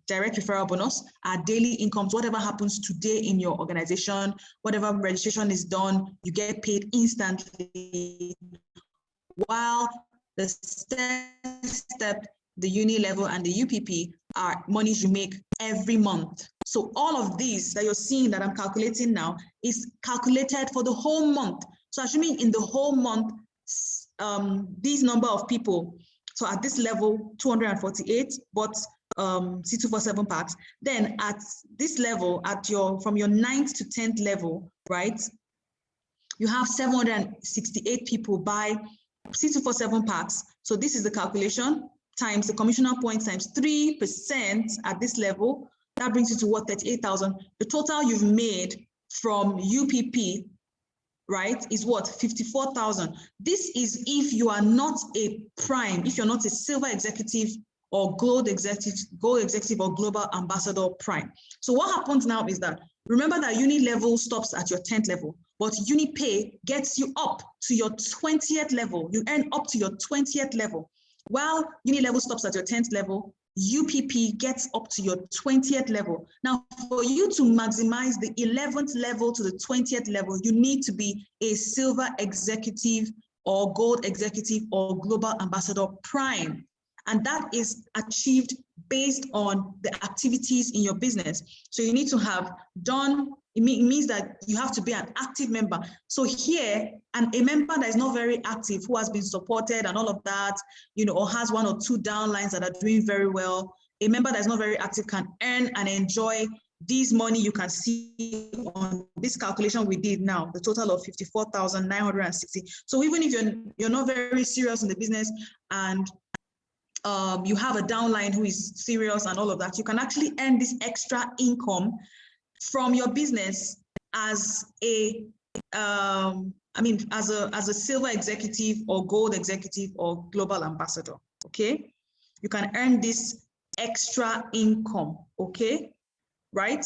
direct referral bonus are daily incomes. Whatever happens today in your organization, whatever registration is done, you get paid instantly. While the step, the uni level, and the UPP are monies you make every month. So all of these that you're seeing that I'm calculating now is calculated for the whole month. So assuming in the whole month, these number of people, so at this level, 248, but C247 packs. Then at this level, from your 9th to 10th level, right, you have 768 people buy C247 packs. So this is the calculation times the commissioner point times 3% at this level. That brings you to what? 38,000. The total you've made from UPP, right, is what? 54,000. This is if you are not a prime, if you're not a silver executive or gold executive or global ambassador prime. So what happens now is that, remember that uni level stops at your 10th level, but UniPay gets you up to your 20th level. You earn up to your 20th level. While uni level stops at your 10th level, UPP gets up to your 20th level. Now, for you to maximize the 11th level to the 20th level, you need to be a silver executive or gold executive or global ambassador prime. And that is achieved based on the activities in your business. So you need to have done, it means that you have to be an active member. So here, and a member that is not very active, who has been supported and all of that, you know, or has 1 or 2 downlines that are doing very well, a member that is not very active can earn and enjoy this money you can see on this calculation we did now, the total of 54,960. So even if you're not very serious in the business and you have a downline who is serious and all of that, you can actually earn this extra income from your business as a as a silver executive or gold executive or global ambassador. Okay, you can earn this extra income. Okay, right?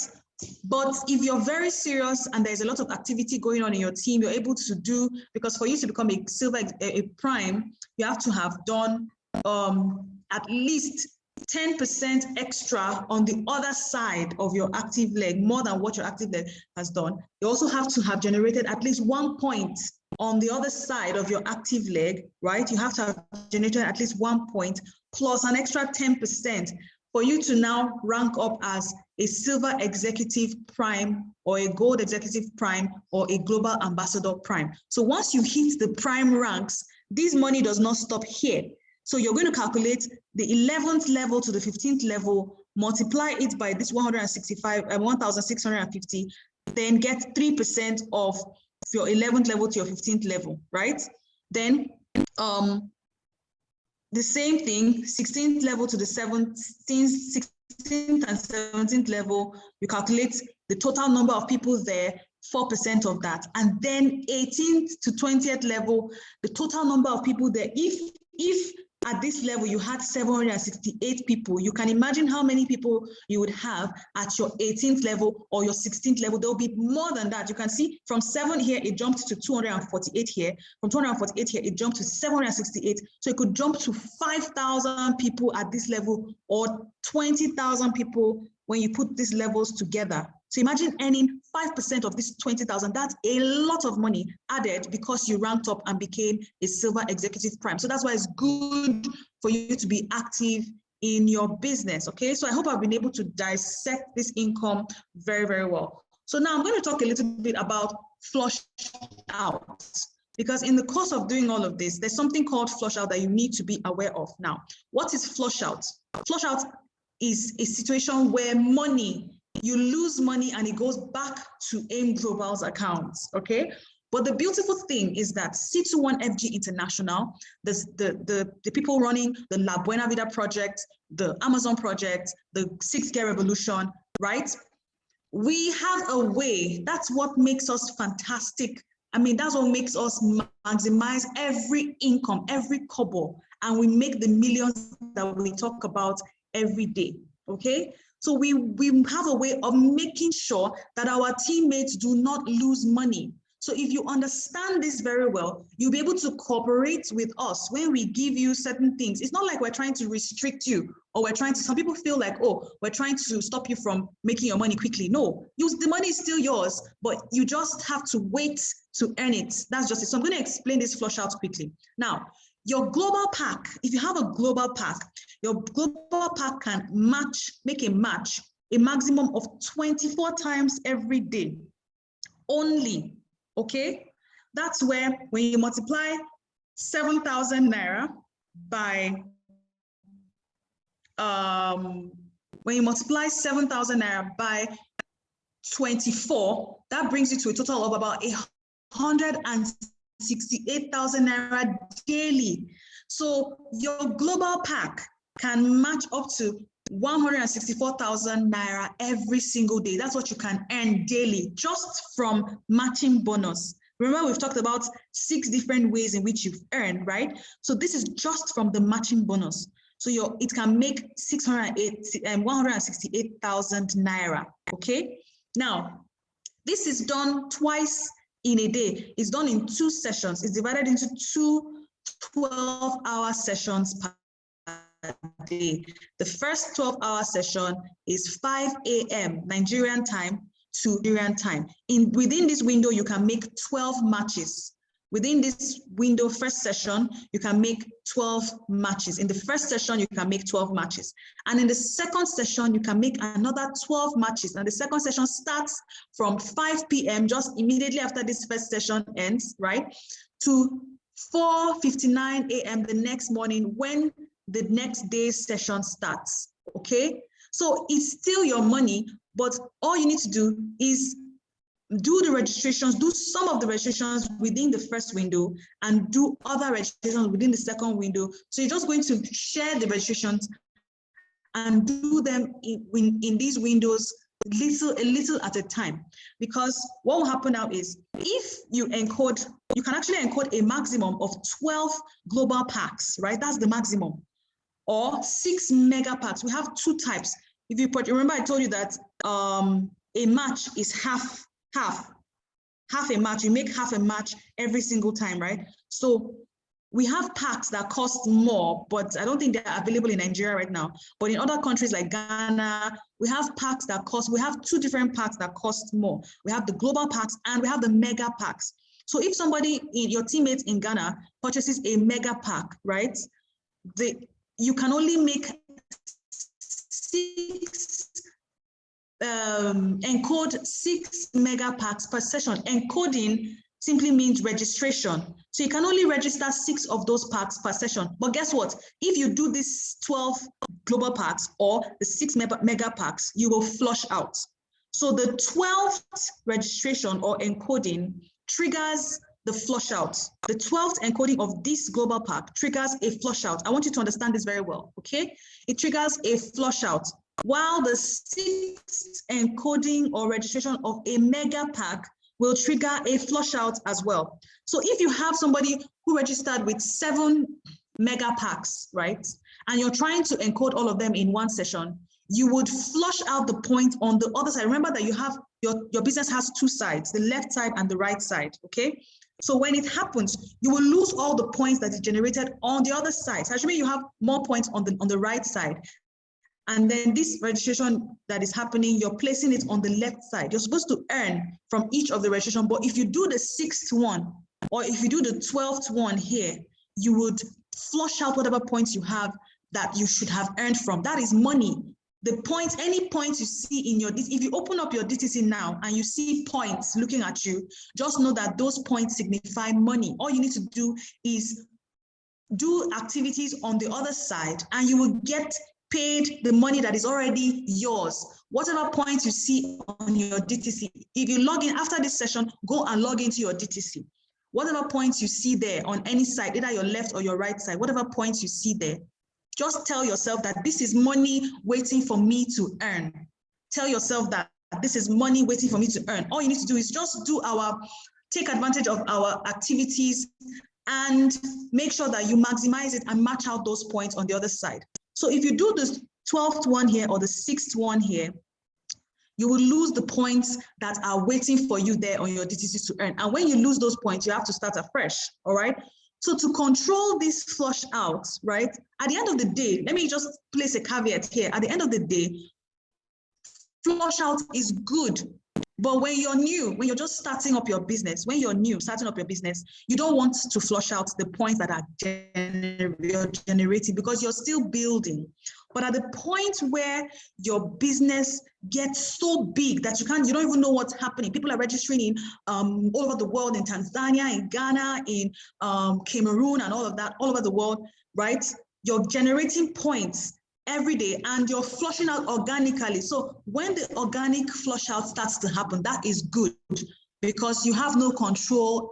But if you're very serious and there's a lot of activity going on in your team, you're able to do, because for you to become a silver, a prime, you have to have done at least 10% extra on the other side of your active leg, more than what your active leg has done. You also have to have generated at least 1 point on the other side of your active leg, right? You have to have generated at least 1 point plus an extra 10% for you to now rank up as a silver executive prime or a gold executive prime or a global ambassador prime. So once you hit the prime ranks, this money does not stop here. So you're going to calculate the 11th level to the 15th level, multiply it by this 1,650, then get 3% of your 11th level to your 15th level, right? Then the same thing, 16th level to the 16th and 17th level, you calculate the total number of people there, 4% of that. And then 18th to 20th level, the total number of people there. If at this level you had 768 people, you can imagine how many people you would have at your 18th level or your 16th level. There will be more than that. You can see from 7 here, it jumped to 248 here. From 248 here, it jumped to 768. So it could jump to 5,000 people at this level or 20,000 people when you put these levels together. So imagine earning 5% of this 20,000. That's a lot of money added because you ranked up and became a silver executive prime. So that's why it's good for you to be active in your business. Okay, so I hope I've been able to dissect this income very, very well. So now I'm going to talk a little bit about flush out, because in the course of doing all of this, there's something called flush out that you need to be aware of. Now, what is flush out? Flush out is a situation where you lose money and it goes back to AIM Global's accounts, okay? But the beautiful thing is that C21FG International, the people running the La Buena Vida project, the Amazon project, the 6 Gear Revolution, right? We have a way, that's what makes us fantastic. I mean, that's what makes us maximize every income, every kobo, and we make the millions that we talk about every day, okay? So we have a way of making sure that our teammates do not lose money. So if you understand this very well, you'll be able to cooperate with us when we give you certain things. It's not like we're trying to restrict you or we're trying to, some people feel like, oh, we're trying to stop you from making your money quickly. No, the money is still yours, but you just have to wait to earn it. That's just it. So I'm going to explain this flush out quickly. Now, your global pack, if you have a global pack, your global pack can make a match a maximum of 24 times every day only, okay? That's where when you multiply 7,000 Naira by, when you multiply 7,000 Naira by 24, that brings you to a total of about 168,000 Naira daily. So your global pack can match up to 164,000 Naira every single day. That's what you can earn daily just from matching bonus. Remember, we've talked about 6 different ways in which you've earned, right? So this is just from the matching bonus. So it can make 168,000 Naira, okay? Now, this is done twice in a day. It's done in 2 sessions. It's divided into 2 12-hour sessions per day. The first 12-hour session is 5 a.m. Nigerian time to Nigerian time. Within this window, you can make 12 matches. Within this window, first session, you can make 12 matches. In the first session, you can make 12 matches. And in the second session, you can make another 12 matches. And the second session starts from 5 p.m., just immediately after this first session ends, right? To 4:59 a.m. the next morning when the next day's session starts, okay? So it's still your money, but all you need to do is do the registrations, do some of the registrations within the first window and do other registrations within the second window. So you're just going to share the registrations and do them in these windows a little at a time. Because what will happen now is if you encode, you can actually encode a maximum of 12 global packs, right? That's the maximum. Or 6 mega packs. We have two types. If you remember, I told you that a match is half a match. You make half a match every single time, right? So we have packs that cost more, but I don't think they're available in Nigeria right now. But in other countries like Ghana, we have packs that cost, we have two different packs that cost more. We have the global packs and we have the mega packs. So if somebody, your teammates in Ghana purchases a mega pack, right? You can only make 6 mega packs per session. Encoding simply means registration. So you can only register 6 of those packs per session. But guess what? If you do this 12 global packs or the 6 mega packs, you will flush out. So the 12th registration or encoding triggers the flush out. The 12th encoding of this global pack triggers a flush out. I want you to understand this very well, okay? It triggers a flush out. While the 6th encoding or registration of a mega pack will trigger a flush out as well. So if you have somebody who registered with 7 mega packs, right? And you're trying to encode all of them in one session, you would flush out the point on the other side. Remember that you have your business has 2 sides, the left side and the right side, okay? So when it happens, you will lose all the points that is generated on the other side. So actually you have more points on the right side. And then this registration that is happening, you're placing it on the left side. You're supposed to earn from each of the registration, but if you do the 6th one, or if you do the 12th one here, you would flush out whatever points you have that you should have earned from. That is money. The points, any points you see in your, if you open up your DTC now and you see points looking at you, just know that those points signify money. All you need to do is do activities on the other side and you will get paid the money that is already yours. Whatever points you see on your DTC, if you log in after this session, go and log into your DTC. Whatever points you see there on any side, either your left or your right side, whatever points you see there, just tell yourself that this is money waiting for me to earn. Tell yourself that this is money waiting for me to earn. All you need to do is just take advantage of our activities and make sure that you maximize it and match out those points on the other side. So if you do the 12th one here or the 6th one here, you will lose the points that are waiting for you there on your DTC to earn. And when you lose those points, you have to start afresh, all right? So to control this flush out, right? At the end of the day, let me just place a caveat here. At the end of the day, flush out is good. But when you're new, when you're just starting up your business, when you're new, starting up your business, you don't want to flush out the points that are generating because you're still building. But at the point where your business gets so big that you don't even know what's happening. People are registering in all over the world, in Tanzania, in Ghana, in Cameroon, and all of that, all over the world, right? You're generating points every day and you're flushing out organically. So when the organic flush out starts to happen, that is good because you have no control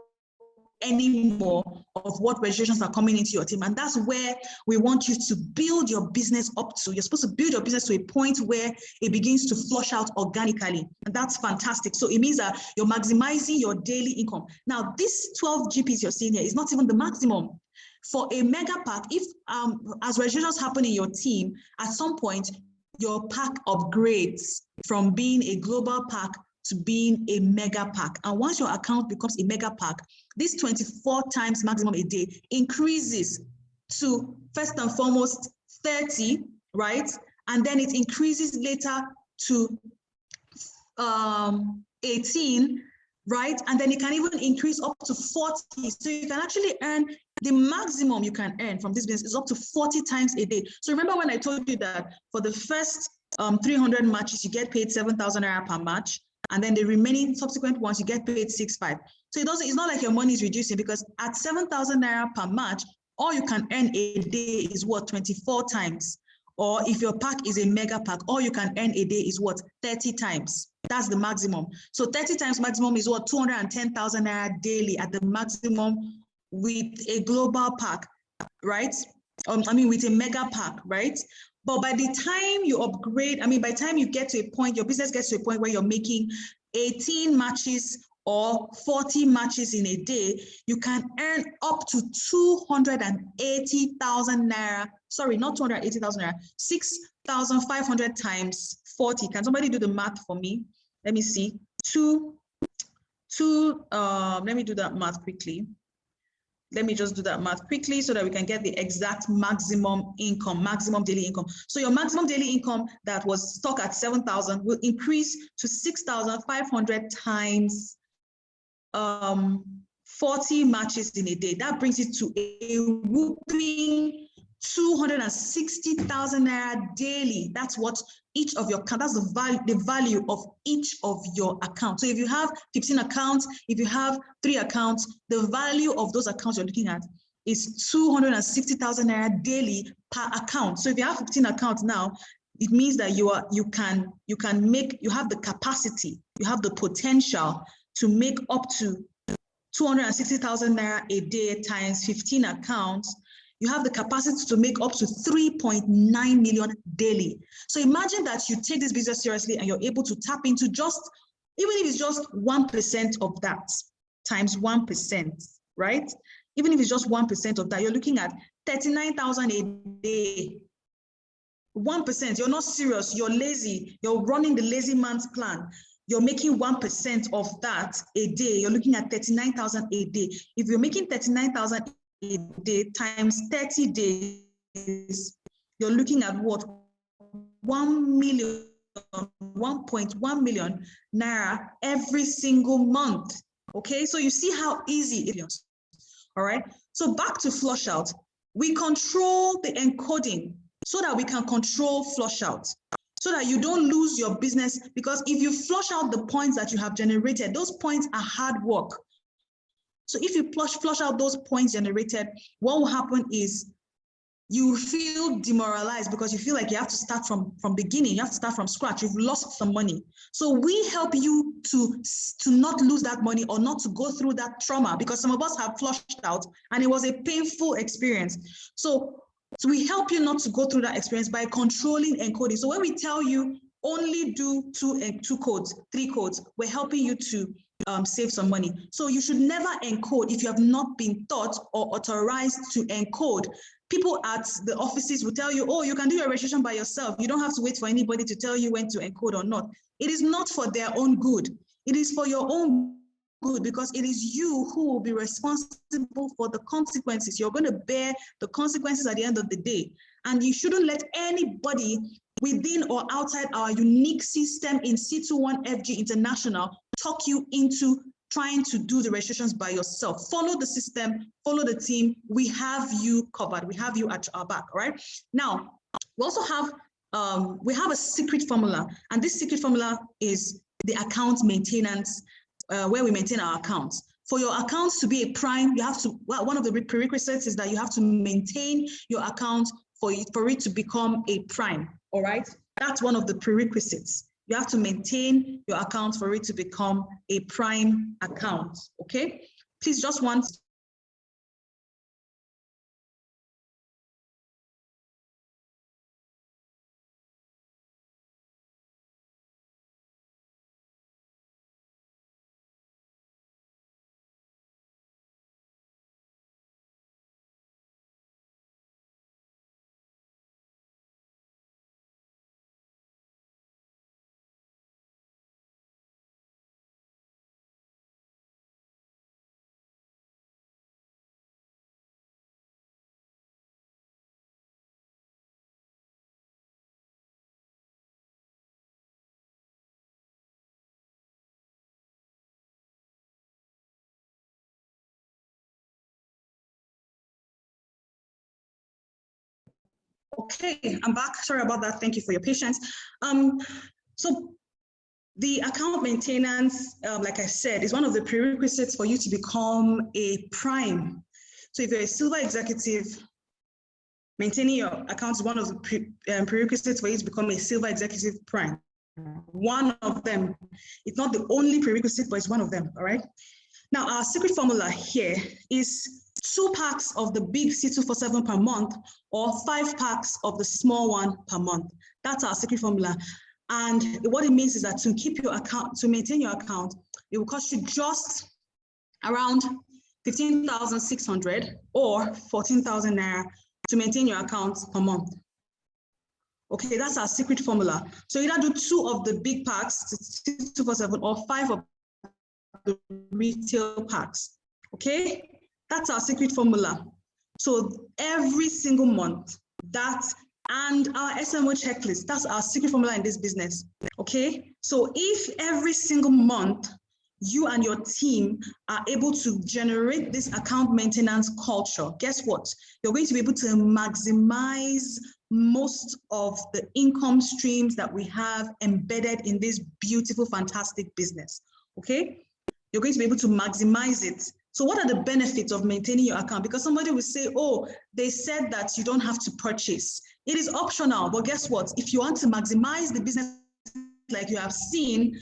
anymore of what registrations are coming into your team. And that's where we want you to build your business up to. You're supposed to build your business to a point where it begins to flush out organically. And that's fantastic. So it means that you're maximizing your daily income. Now, this 12 GPs you're seeing here is not even the maximum. For a mega pack, if as registrations happen in your team, at some point, your pack upgrades from being a global pack to being a mega pack. And once your account becomes a mega pack, this 24 times maximum a day increases to first and foremost 30, right? And then it increases later to 18, right? And then it can even increase up to 40. So you can actually earn, the maximum you can earn from this business is up to 40 times a day. So remember when I told you that for the first 300 matches, you get paid 7,000 naira per match. And then the remaining subsequent ones, you get paid 6,500. So it's not like your money is reducing, because at 7,000 naira per match, all you can earn a day is what, 24 times. Or if your pack is a mega pack, all you can earn a day is what, 30 times. That's the maximum. So 30 times maximum is what, 210,000 naira daily at the maximum with a global pack, right? With a mega pack, right? But by the time you upgrade, by the time you get to a point, your business gets to a point where you're making 18 matches or 40 matches in a day, you can earn up to 280,000 naira. Sorry, not 280,000 naira, 6,500 times 40. Can somebody do the math for me? Let me see. Let me do that math quickly. Let me just do that math quickly so that we can get the exact maximum income, maximum daily income. So your maximum daily income that was stuck at 7,000 will increase to 6,500 times 40 matches in a day. That brings it to a whooping 260,000 naira daily. That's what each of your accounts, that's the value of each of your accounts. So if you have 15 accounts, if you have 3 accounts, the value of those accounts you're looking at is 260,000 naira daily per account. So if you have 15 accounts now, it means that you have the capacity, you have the potential to make up to 260,000 naira a day times 15 accounts. You have the capacity to make up to 3.9 million daily. So imagine that you take this business seriously and you're able to tap into just, even if it's just 1% of that, times 1%, right? Even if it's just 1% of that, you're looking at 39,000 a day. 1%, you're not serious, you're lazy, you're running the lazy man's plan. You're making 1% of that a day, you're looking at 39,000 a day. If you're making 39,000 a day times 30 days, you're looking at what? 1.1 million naira every single month. Okay, so you see how easy it is. All right, so back to flush out. We control the encoding so that we can control flush out, so that you don't lose your business, because if you flush out the points that you have generated, those points are hard work. So if you flush out those points generated, what will happen is you feel demoralized because you feel like you have to start from beginning, you have to start from scratch, you've lost some money. So we help you to not lose that money or not to go through that trauma, because some of us have flushed out and it was a painful experience. So we help you not to go through that experience by controlling encoding. So when we tell you only do 2 codes, 3 codes, we're helping you to save some money. So you should never encode if you have not been taught or authorized to encode. People at the offices will tell you, oh, you can do your registration by yourself. You don't have to wait for anybody to tell you when to encode or not. It is not for their own good. It is for your own good, because it is you who will be responsible for the consequences. You're going to bear the consequences at the end of the day. And you shouldn't let anybody within or outside our unique system in C21FG International talk you into trying to do the registrations by yourself. Follow the system, follow the team. We have you covered. We have you at our back, right? Now, we also have a secret formula, and this secret formula is the account maintenance, where we maintain our accounts. For your accounts to be a prime, you have to, one of the prerequisites is that you have to maintain your account for it to become a prime, all right? That's one of the prerequisites. You have to maintain your account for it to become a prime account, okay? Please just want Okay, I'm back. Sorry about that. Thank you for your patience. So the account maintenance, like I said, is one of the prerequisites for you to become a prime. So if you're a silver executive, maintaining your account is one of the prerequisites for you to become a silver executive prime. One of them. It's not the only prerequisite, but it's one of them, all right? Now, our secret formula here is 2 packs of the big C247 per month or 5 packs of the small one per month. That's our secret formula. And what it means is that to keep your account, to maintain your account, it will cost you just around 15,600 or 14,000 naira to maintain your account per month. Okay, that's our secret formula. So either do 2 of the big packs, 247, or 5 of the retail packs. Okay, that's our secret formula. So every single month, that and our SMO checklist, that's our secret formula in this business. Okay, so if every single month you and your team are able to generate this account maintenance culture, guess what? You're going to be able to maximize most of the income streams that we have embedded in this beautiful, fantastic business. Okay, you're going to be able to maximize it. So what are the benefits of maintaining your account? Because somebody will say, oh, they said that you don't have to purchase. It is optional, but guess what? If you want to maximize the business like you have seen,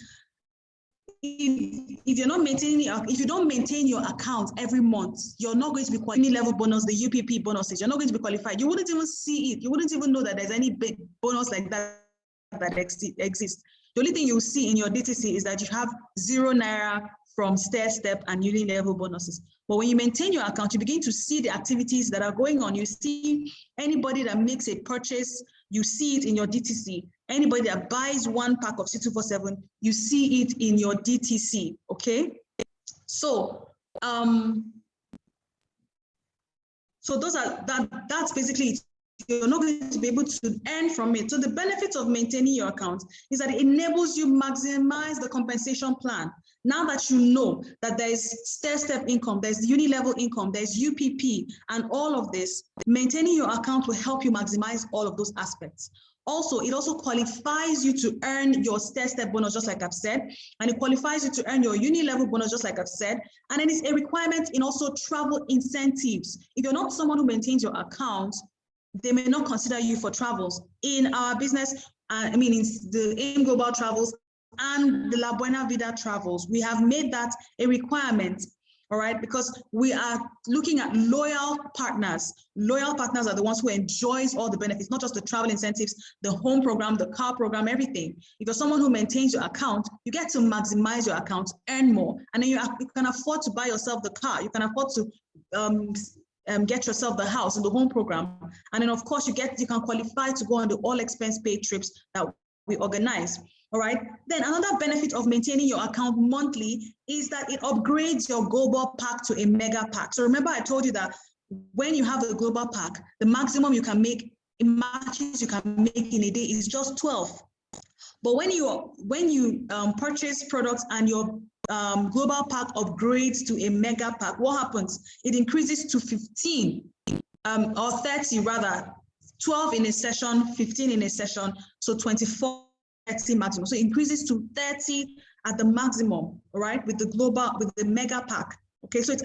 if you're not maintaining, if you don't maintain your account every month, you're not going to be qualified. Any level bonus, the UPP bonuses, you're not going to be qualified. You wouldn't even see it. You wouldn't even know that there's any big bonus like that exists. The only thing you'll see in your DTC is that you have 0 naira from stair step and uni level bonuses. But when you maintain your account, you begin to see the activities that are going on. You see anybody that makes a purchase, you see it in your DTC. Anybody that buys 1 pack of C247, you see it in your DTC, okay? So, that's basically it. You're not going to be able to earn from it. So the benefits of maintaining your account is that it enables you maximize the compensation plan. Now that you know that there is stair-step income, there's uni-level income, there's UPP, and all of this, maintaining your account will help you maximize all of those aspects. Also, it also qualifies you to earn your stair-step bonus, just like I've said, and it qualifies you to earn your uni-level bonus, just like I've said, and then it's a requirement in also travel incentives. If you're not someone who maintains your account, they may not consider you for travels. In our business, in the AIM Global Travels and the La Buena Vida Travels, we have made that a requirement, all right? Because we are looking at loyal partners. Loyal partners are the ones who enjoys all the benefits, not just the travel incentives, the home program, the car program, everything. If you're someone who maintains your account, you get to maximize your account, earn more, and then you can afford to buy yourself the car. You can afford to get yourself the house in the home program. And then of course you can qualify to go on the all expense paid trips that we organize. All right. Then another benefit of maintaining your account monthly is that it upgrades your global pack to a mega pack. So remember I told you that when you have a global pack, the maximum you can make in matches you can make in a day is just 12. But when you purchase products and your global pack upgrades to a mega pack, what happens? It increases to 15 or 30 rather, 12 in a session, 15 in a session, so 24, 30 maximum. So it increases to 30 at the maximum, all right, with the mega pack. Okay, so it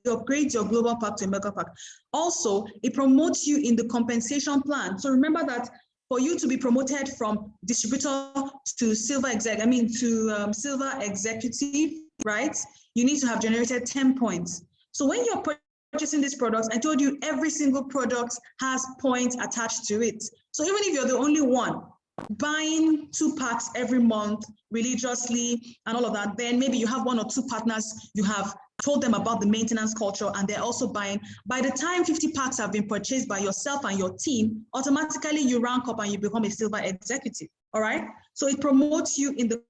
upgrades your global pack to a mega pack. Also, it promotes you in the compensation plan. So remember that for you to be promoted from distributor to silver silver executive, right? You need to have generated 10 points. So when you're purchasing these products, I told you every single product has points attached to it. So even if you're the only one buying 2 packs every month religiously and all of that, then maybe you have 1 or 2 partners, you have told them about the maintenance culture and they're also buying. By the time 50 packs have been purchased by yourself and your team, automatically you rank up and you become a silver executive, all right? So it promotes you in the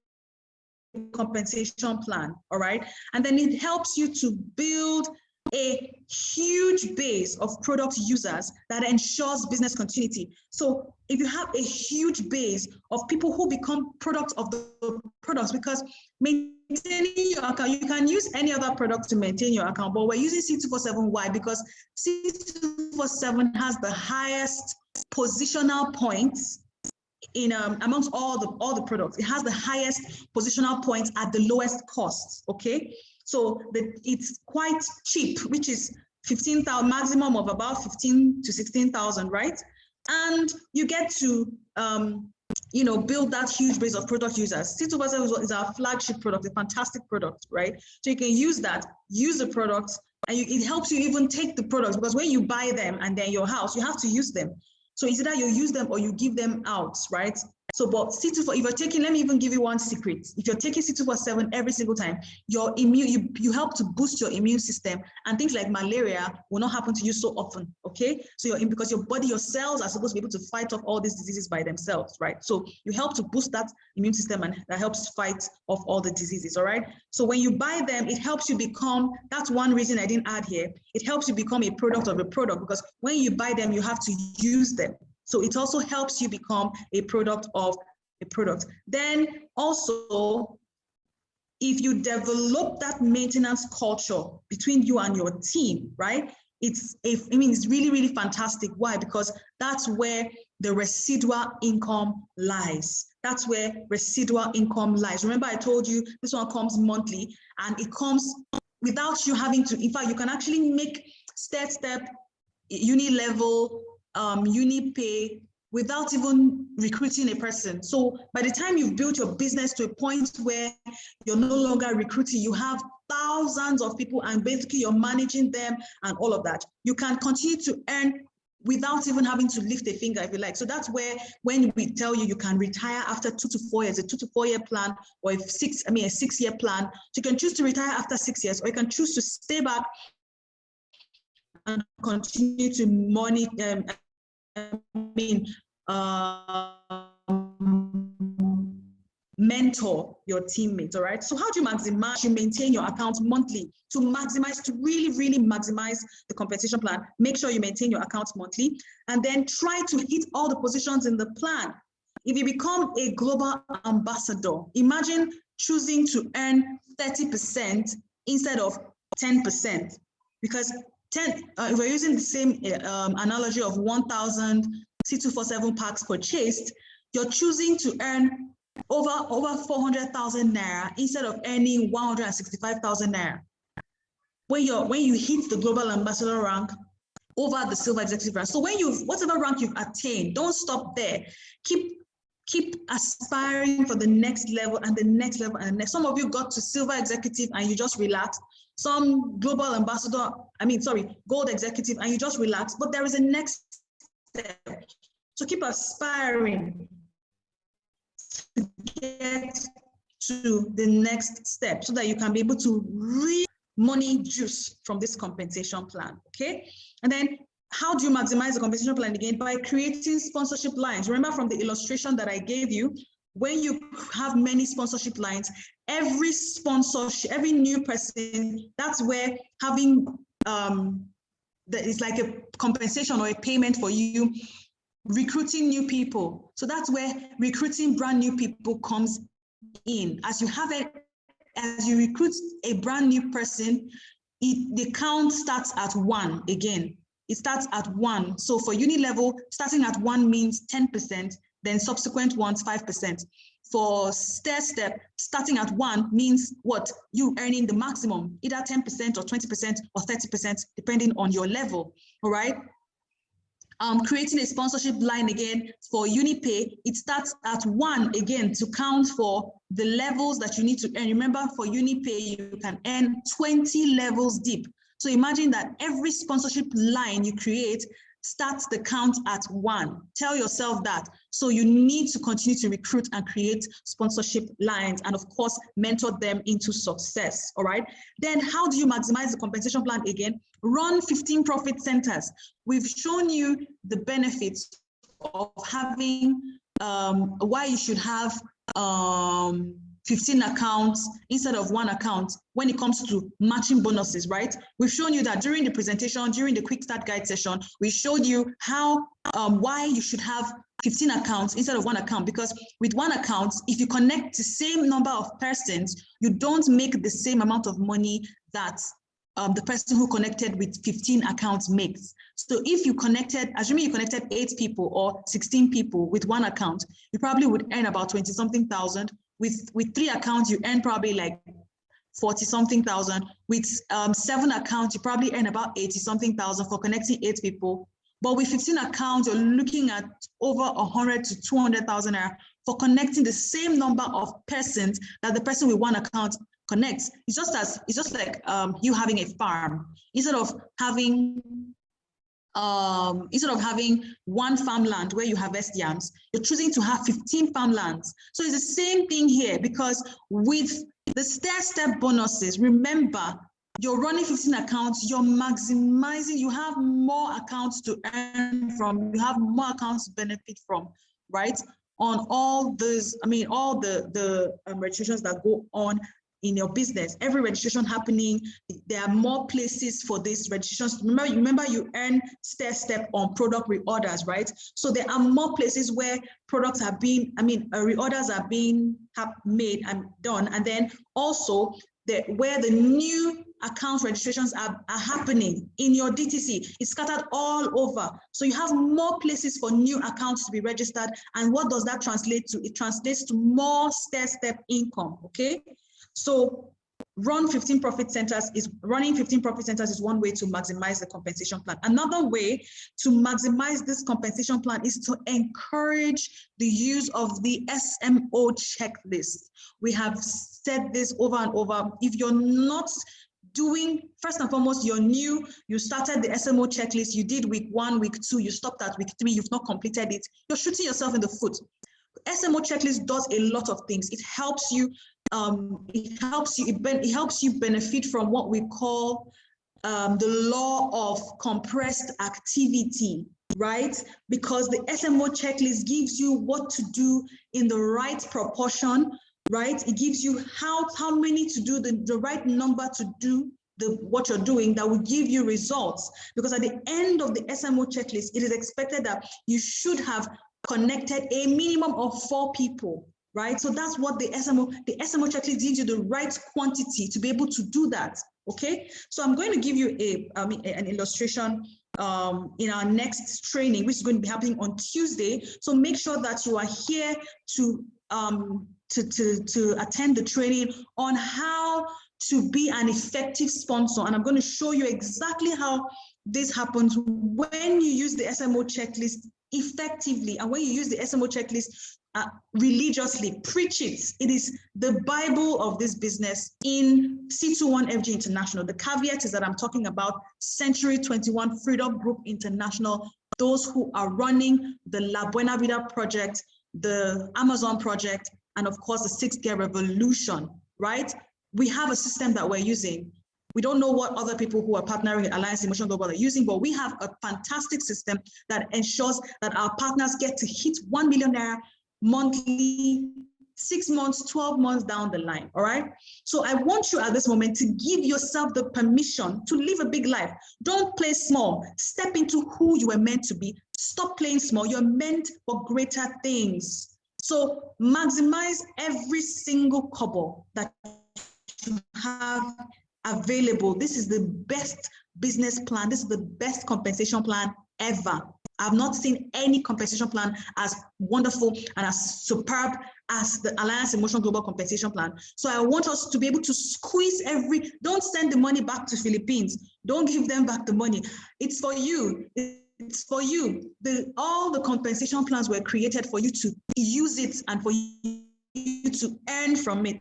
compensation plan, all right? And then it helps you to build a huge base of product users that ensures business continuity. So if you have a huge base of people who become products of the products, because maintaining your account, you can use any other product to maintain your account, but we're using C247. Why? Because C247 has the highest positional points in amongst all the products. It has the highest positional points at the lowest cost. Okay, so it's quite cheap, which is 15,000, maximum of about 15 to 16,000, right? And you get to build that huge base of product users. C247 is our flagship product, a fantastic product, right? So you can use that, use the products, and it helps you even take the products, because when you buy them and they're in your house, you have to use them. So it's either you use them or you give them out, right? So, but C247, if you're taking, let me even give you one secret. If you're taking C247 every single time, your immune, you help to boost your immune system, and things like malaria will not happen to you so often, okay? So because your body, your cells are supposed to be able to fight off all these diseases by themselves, right? So you help to boost that immune system, and that helps fight off all the diseases, all right? So when you buy them, it helps you become, that's one reason I didn't add here, it helps you become a product of a product, because when you buy them, you have to use them. So it also helps you become a product of a product. Then also, if you develop that maintenance culture between you and your team, right? It's really, really fantastic. Why? Because that's where the residual income lies. That's where residual income lies. Remember, I told you this one comes monthly, and it comes without you having to, in fact, you can actually make step, uni-level, uni-pay without even recruiting a person. So by the time you've built your business to a point where you're no longer recruiting, you have thousands of people, and basically you're managing them and all of that, you can continue to earn without even having to lift a finger, if you like. So that's where, when we tell you can retire after 2 to 4 years, a 2 to 4 year plan, or a 6-year plan. So you can choose to retire after 6 years, or you can choose to stay back and continue to monitor, mentor your teammates, all right? So how do you maximize, you maintain your account monthly to maximize, to really, really maximize the compensation plan? Make sure you maintain your account monthly, and then try to hit all the positions in the plan. If you become a global ambassador, imagine choosing to earn 30% instead of 10%, because if we're using the same analogy of 1,000 C247 packs purchased, you're choosing to earn over 400,000 naira instead of earning 165,000 naira. When you hit the global ambassador rank over the silver executive rank. So whatever rank you've attained, don't stop there. Keep aspiring for the next level and the next level and the next. Some of you got to silver executive and you just relaxed. Some global ambassador, gold executive, and you just relax. But there is a next step. So keep aspiring to get to the next step so that you can be able to reap money juice from this compensation plan, okay? And then how do you maximize the compensation plan again? By creating sponsorship lines. Remember from the illustration that I gave you, when you have many sponsorship lines, every sponsorship, every new person, that's where having, it's like a compensation or a payment for you recruiting new people. So that's where recruiting brand new people comes in. As you recruit a brand new person, the count starts at 1 again. It starts at 1. So for uni level, starting at 1 means 10%, then subsequent ones 5%. For stair step, starting at 1 means what? You earning the maximum, either 10% or 20% or 30%, depending on your level, all right? Creating a sponsorship line again for UniPay, it starts at 1 again to count for the levels that you need to earn. Remember, for UniPay, you can earn 20 levels deep. So imagine that every sponsorship line you create starts the count at 1. Tell yourself that. So you need to continue to recruit and create sponsorship lines, and of course, mentor them into success, all right? Then how do you maximize the compensation plan again? Run 15 profit centers. We've shown you the benefits of having, why you should have 15 accounts instead of 1 account when it comes to matching bonuses, right? We've shown you that during the presentation, during the quick start guide session, we showed you how, why you should have 15 accounts instead of 1 account, because with 1 account, if you connect the same number of persons, you don't make the same amount of money that the person who connected with 15 accounts makes. So if you connected, assuming you connected 8 people or 16 people with one account, you probably would earn about 20-something thousand. With 3 accounts, you earn probably like 40-something thousand. With 7 accounts, you probably earn about 80-something thousand for connecting 8 people. But with 15 accounts, you're looking at over 100 to 200,000 for connecting the same number of persons that the person with one account connects. It's just like you having a farm. Instead of having one farmland where you harvest yams, you're choosing to have 15 farmlands. So it's the same thing here, because with the stair-step bonuses, remember, you're running 15 accounts, you're maximizing, you have more accounts to earn from, you have more accounts to benefit from, right? On all those, all the registrations that go on in your business. Every registration happening, there are more places for these registrations. Remember you earn stair-step on product reorders, right? So there are more places where products are being, reorders are being made and done. And then also where the new account registrations are happening in your DTC. It's scattered all over. So you have more places for new accounts to be registered. And what does that translate to? It translates to more stair-step income, okay? So running 15 profit centers is one way to maximize the compensation plan. Another way to maximize this compensation plan is to encourage the use of the SMO checklist. We have said this over and over. If you're not doing, first and foremost, you're new, you started the SMO checklist, you did week 1, week 2, you stopped at week 3, you've not completed it, you're shooting yourself in the foot. SMO checklist does a lot of things. It helps you benefit from what we call the law of compressed activity, right? Because the SMO checklist gives you what to do in the right proportion, right? It gives you how many to do, the right number to do what you're doing that will give you results. Because at the end of the SMO checklist, it is expected that you should have connected a minimum of 4 people, right? So that's what the SMO checklist gives you, the right quantity to be able to do that, okay? So I'm going to give you an illustration in our next training, which is going to be happening on Tuesday. So make sure that you are here to attend the training on how to be an effective sponsor. And I'm going to show you exactly how this happens when you use the SMO checklist effectively, and when you use the SMO checklist religiously. Preach it. It is the Bible of this business in C21FG International. The caveat is that I'm talking about Century 21 Freedom Group International, those who are running the La Buena Vida project, the Amazon project, and of course the 6th Gear Revolution, right? We have a system that we're using. We don't know what other people who are partnering with Alliance Emotion Global are using, but we have a fantastic system that ensures that our partners get to hit 1 million naira monthly, 6 months, 12 months down the line, all right? So I want you at this moment to give yourself the permission to live a big life. Don't play small. Step into who you were meant to be. Stop playing small. You're meant for greater things. So maximize every single kobo that you have available. This is the best business plan. This is the best compensation plan ever. I've not seen any compensation plan as wonderful and as superb as the Alliance Emotion Global Compensation Plan. So I want us to be able to squeeze don't send the money back to Philippines. Don't give them back the money. It's for you. It's for you. All the compensation plans were created for you to use it and for you to earn from it.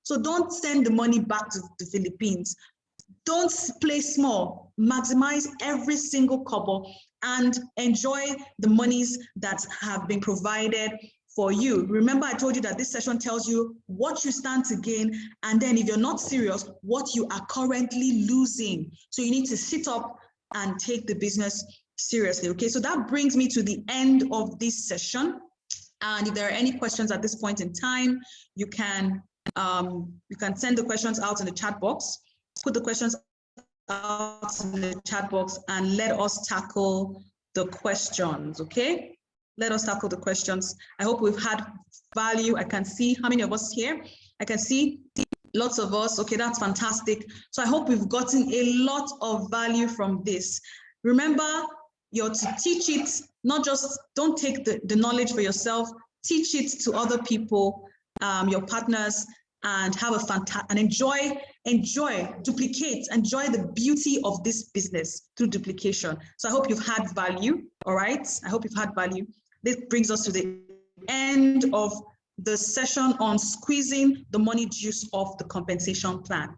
So don't send the money back to the Philippines. Don't play small. Maximize every single kobo and enjoy the monies that have been provided for you. Remember, I told you that this session tells you what you stand to gain, and then if you're not serious, what you are currently losing. So you need to sit up and take the business seriously, okay? So that brings me to the end of this session. And if there are any questions at this point in time, you can send the questions out in the chat box. Put the questions out in the chat box and let us tackle the questions, okay? Let us tackle the questions. I hope we've had value. I can see how many of us here. I can see Lots of us. Okay, that's fantastic. So I hope we've gotten a lot of value from this. Remember, you're to teach it, not just don't take the knowledge for yourself, teach it to other people, your partners, and have a fantastic, and duplicate, enjoy the beauty of this business through duplication. So I hope you've had value, all right? I hope you've had value. This brings us to the end of the session on squeezing the money juice of the compensation plan.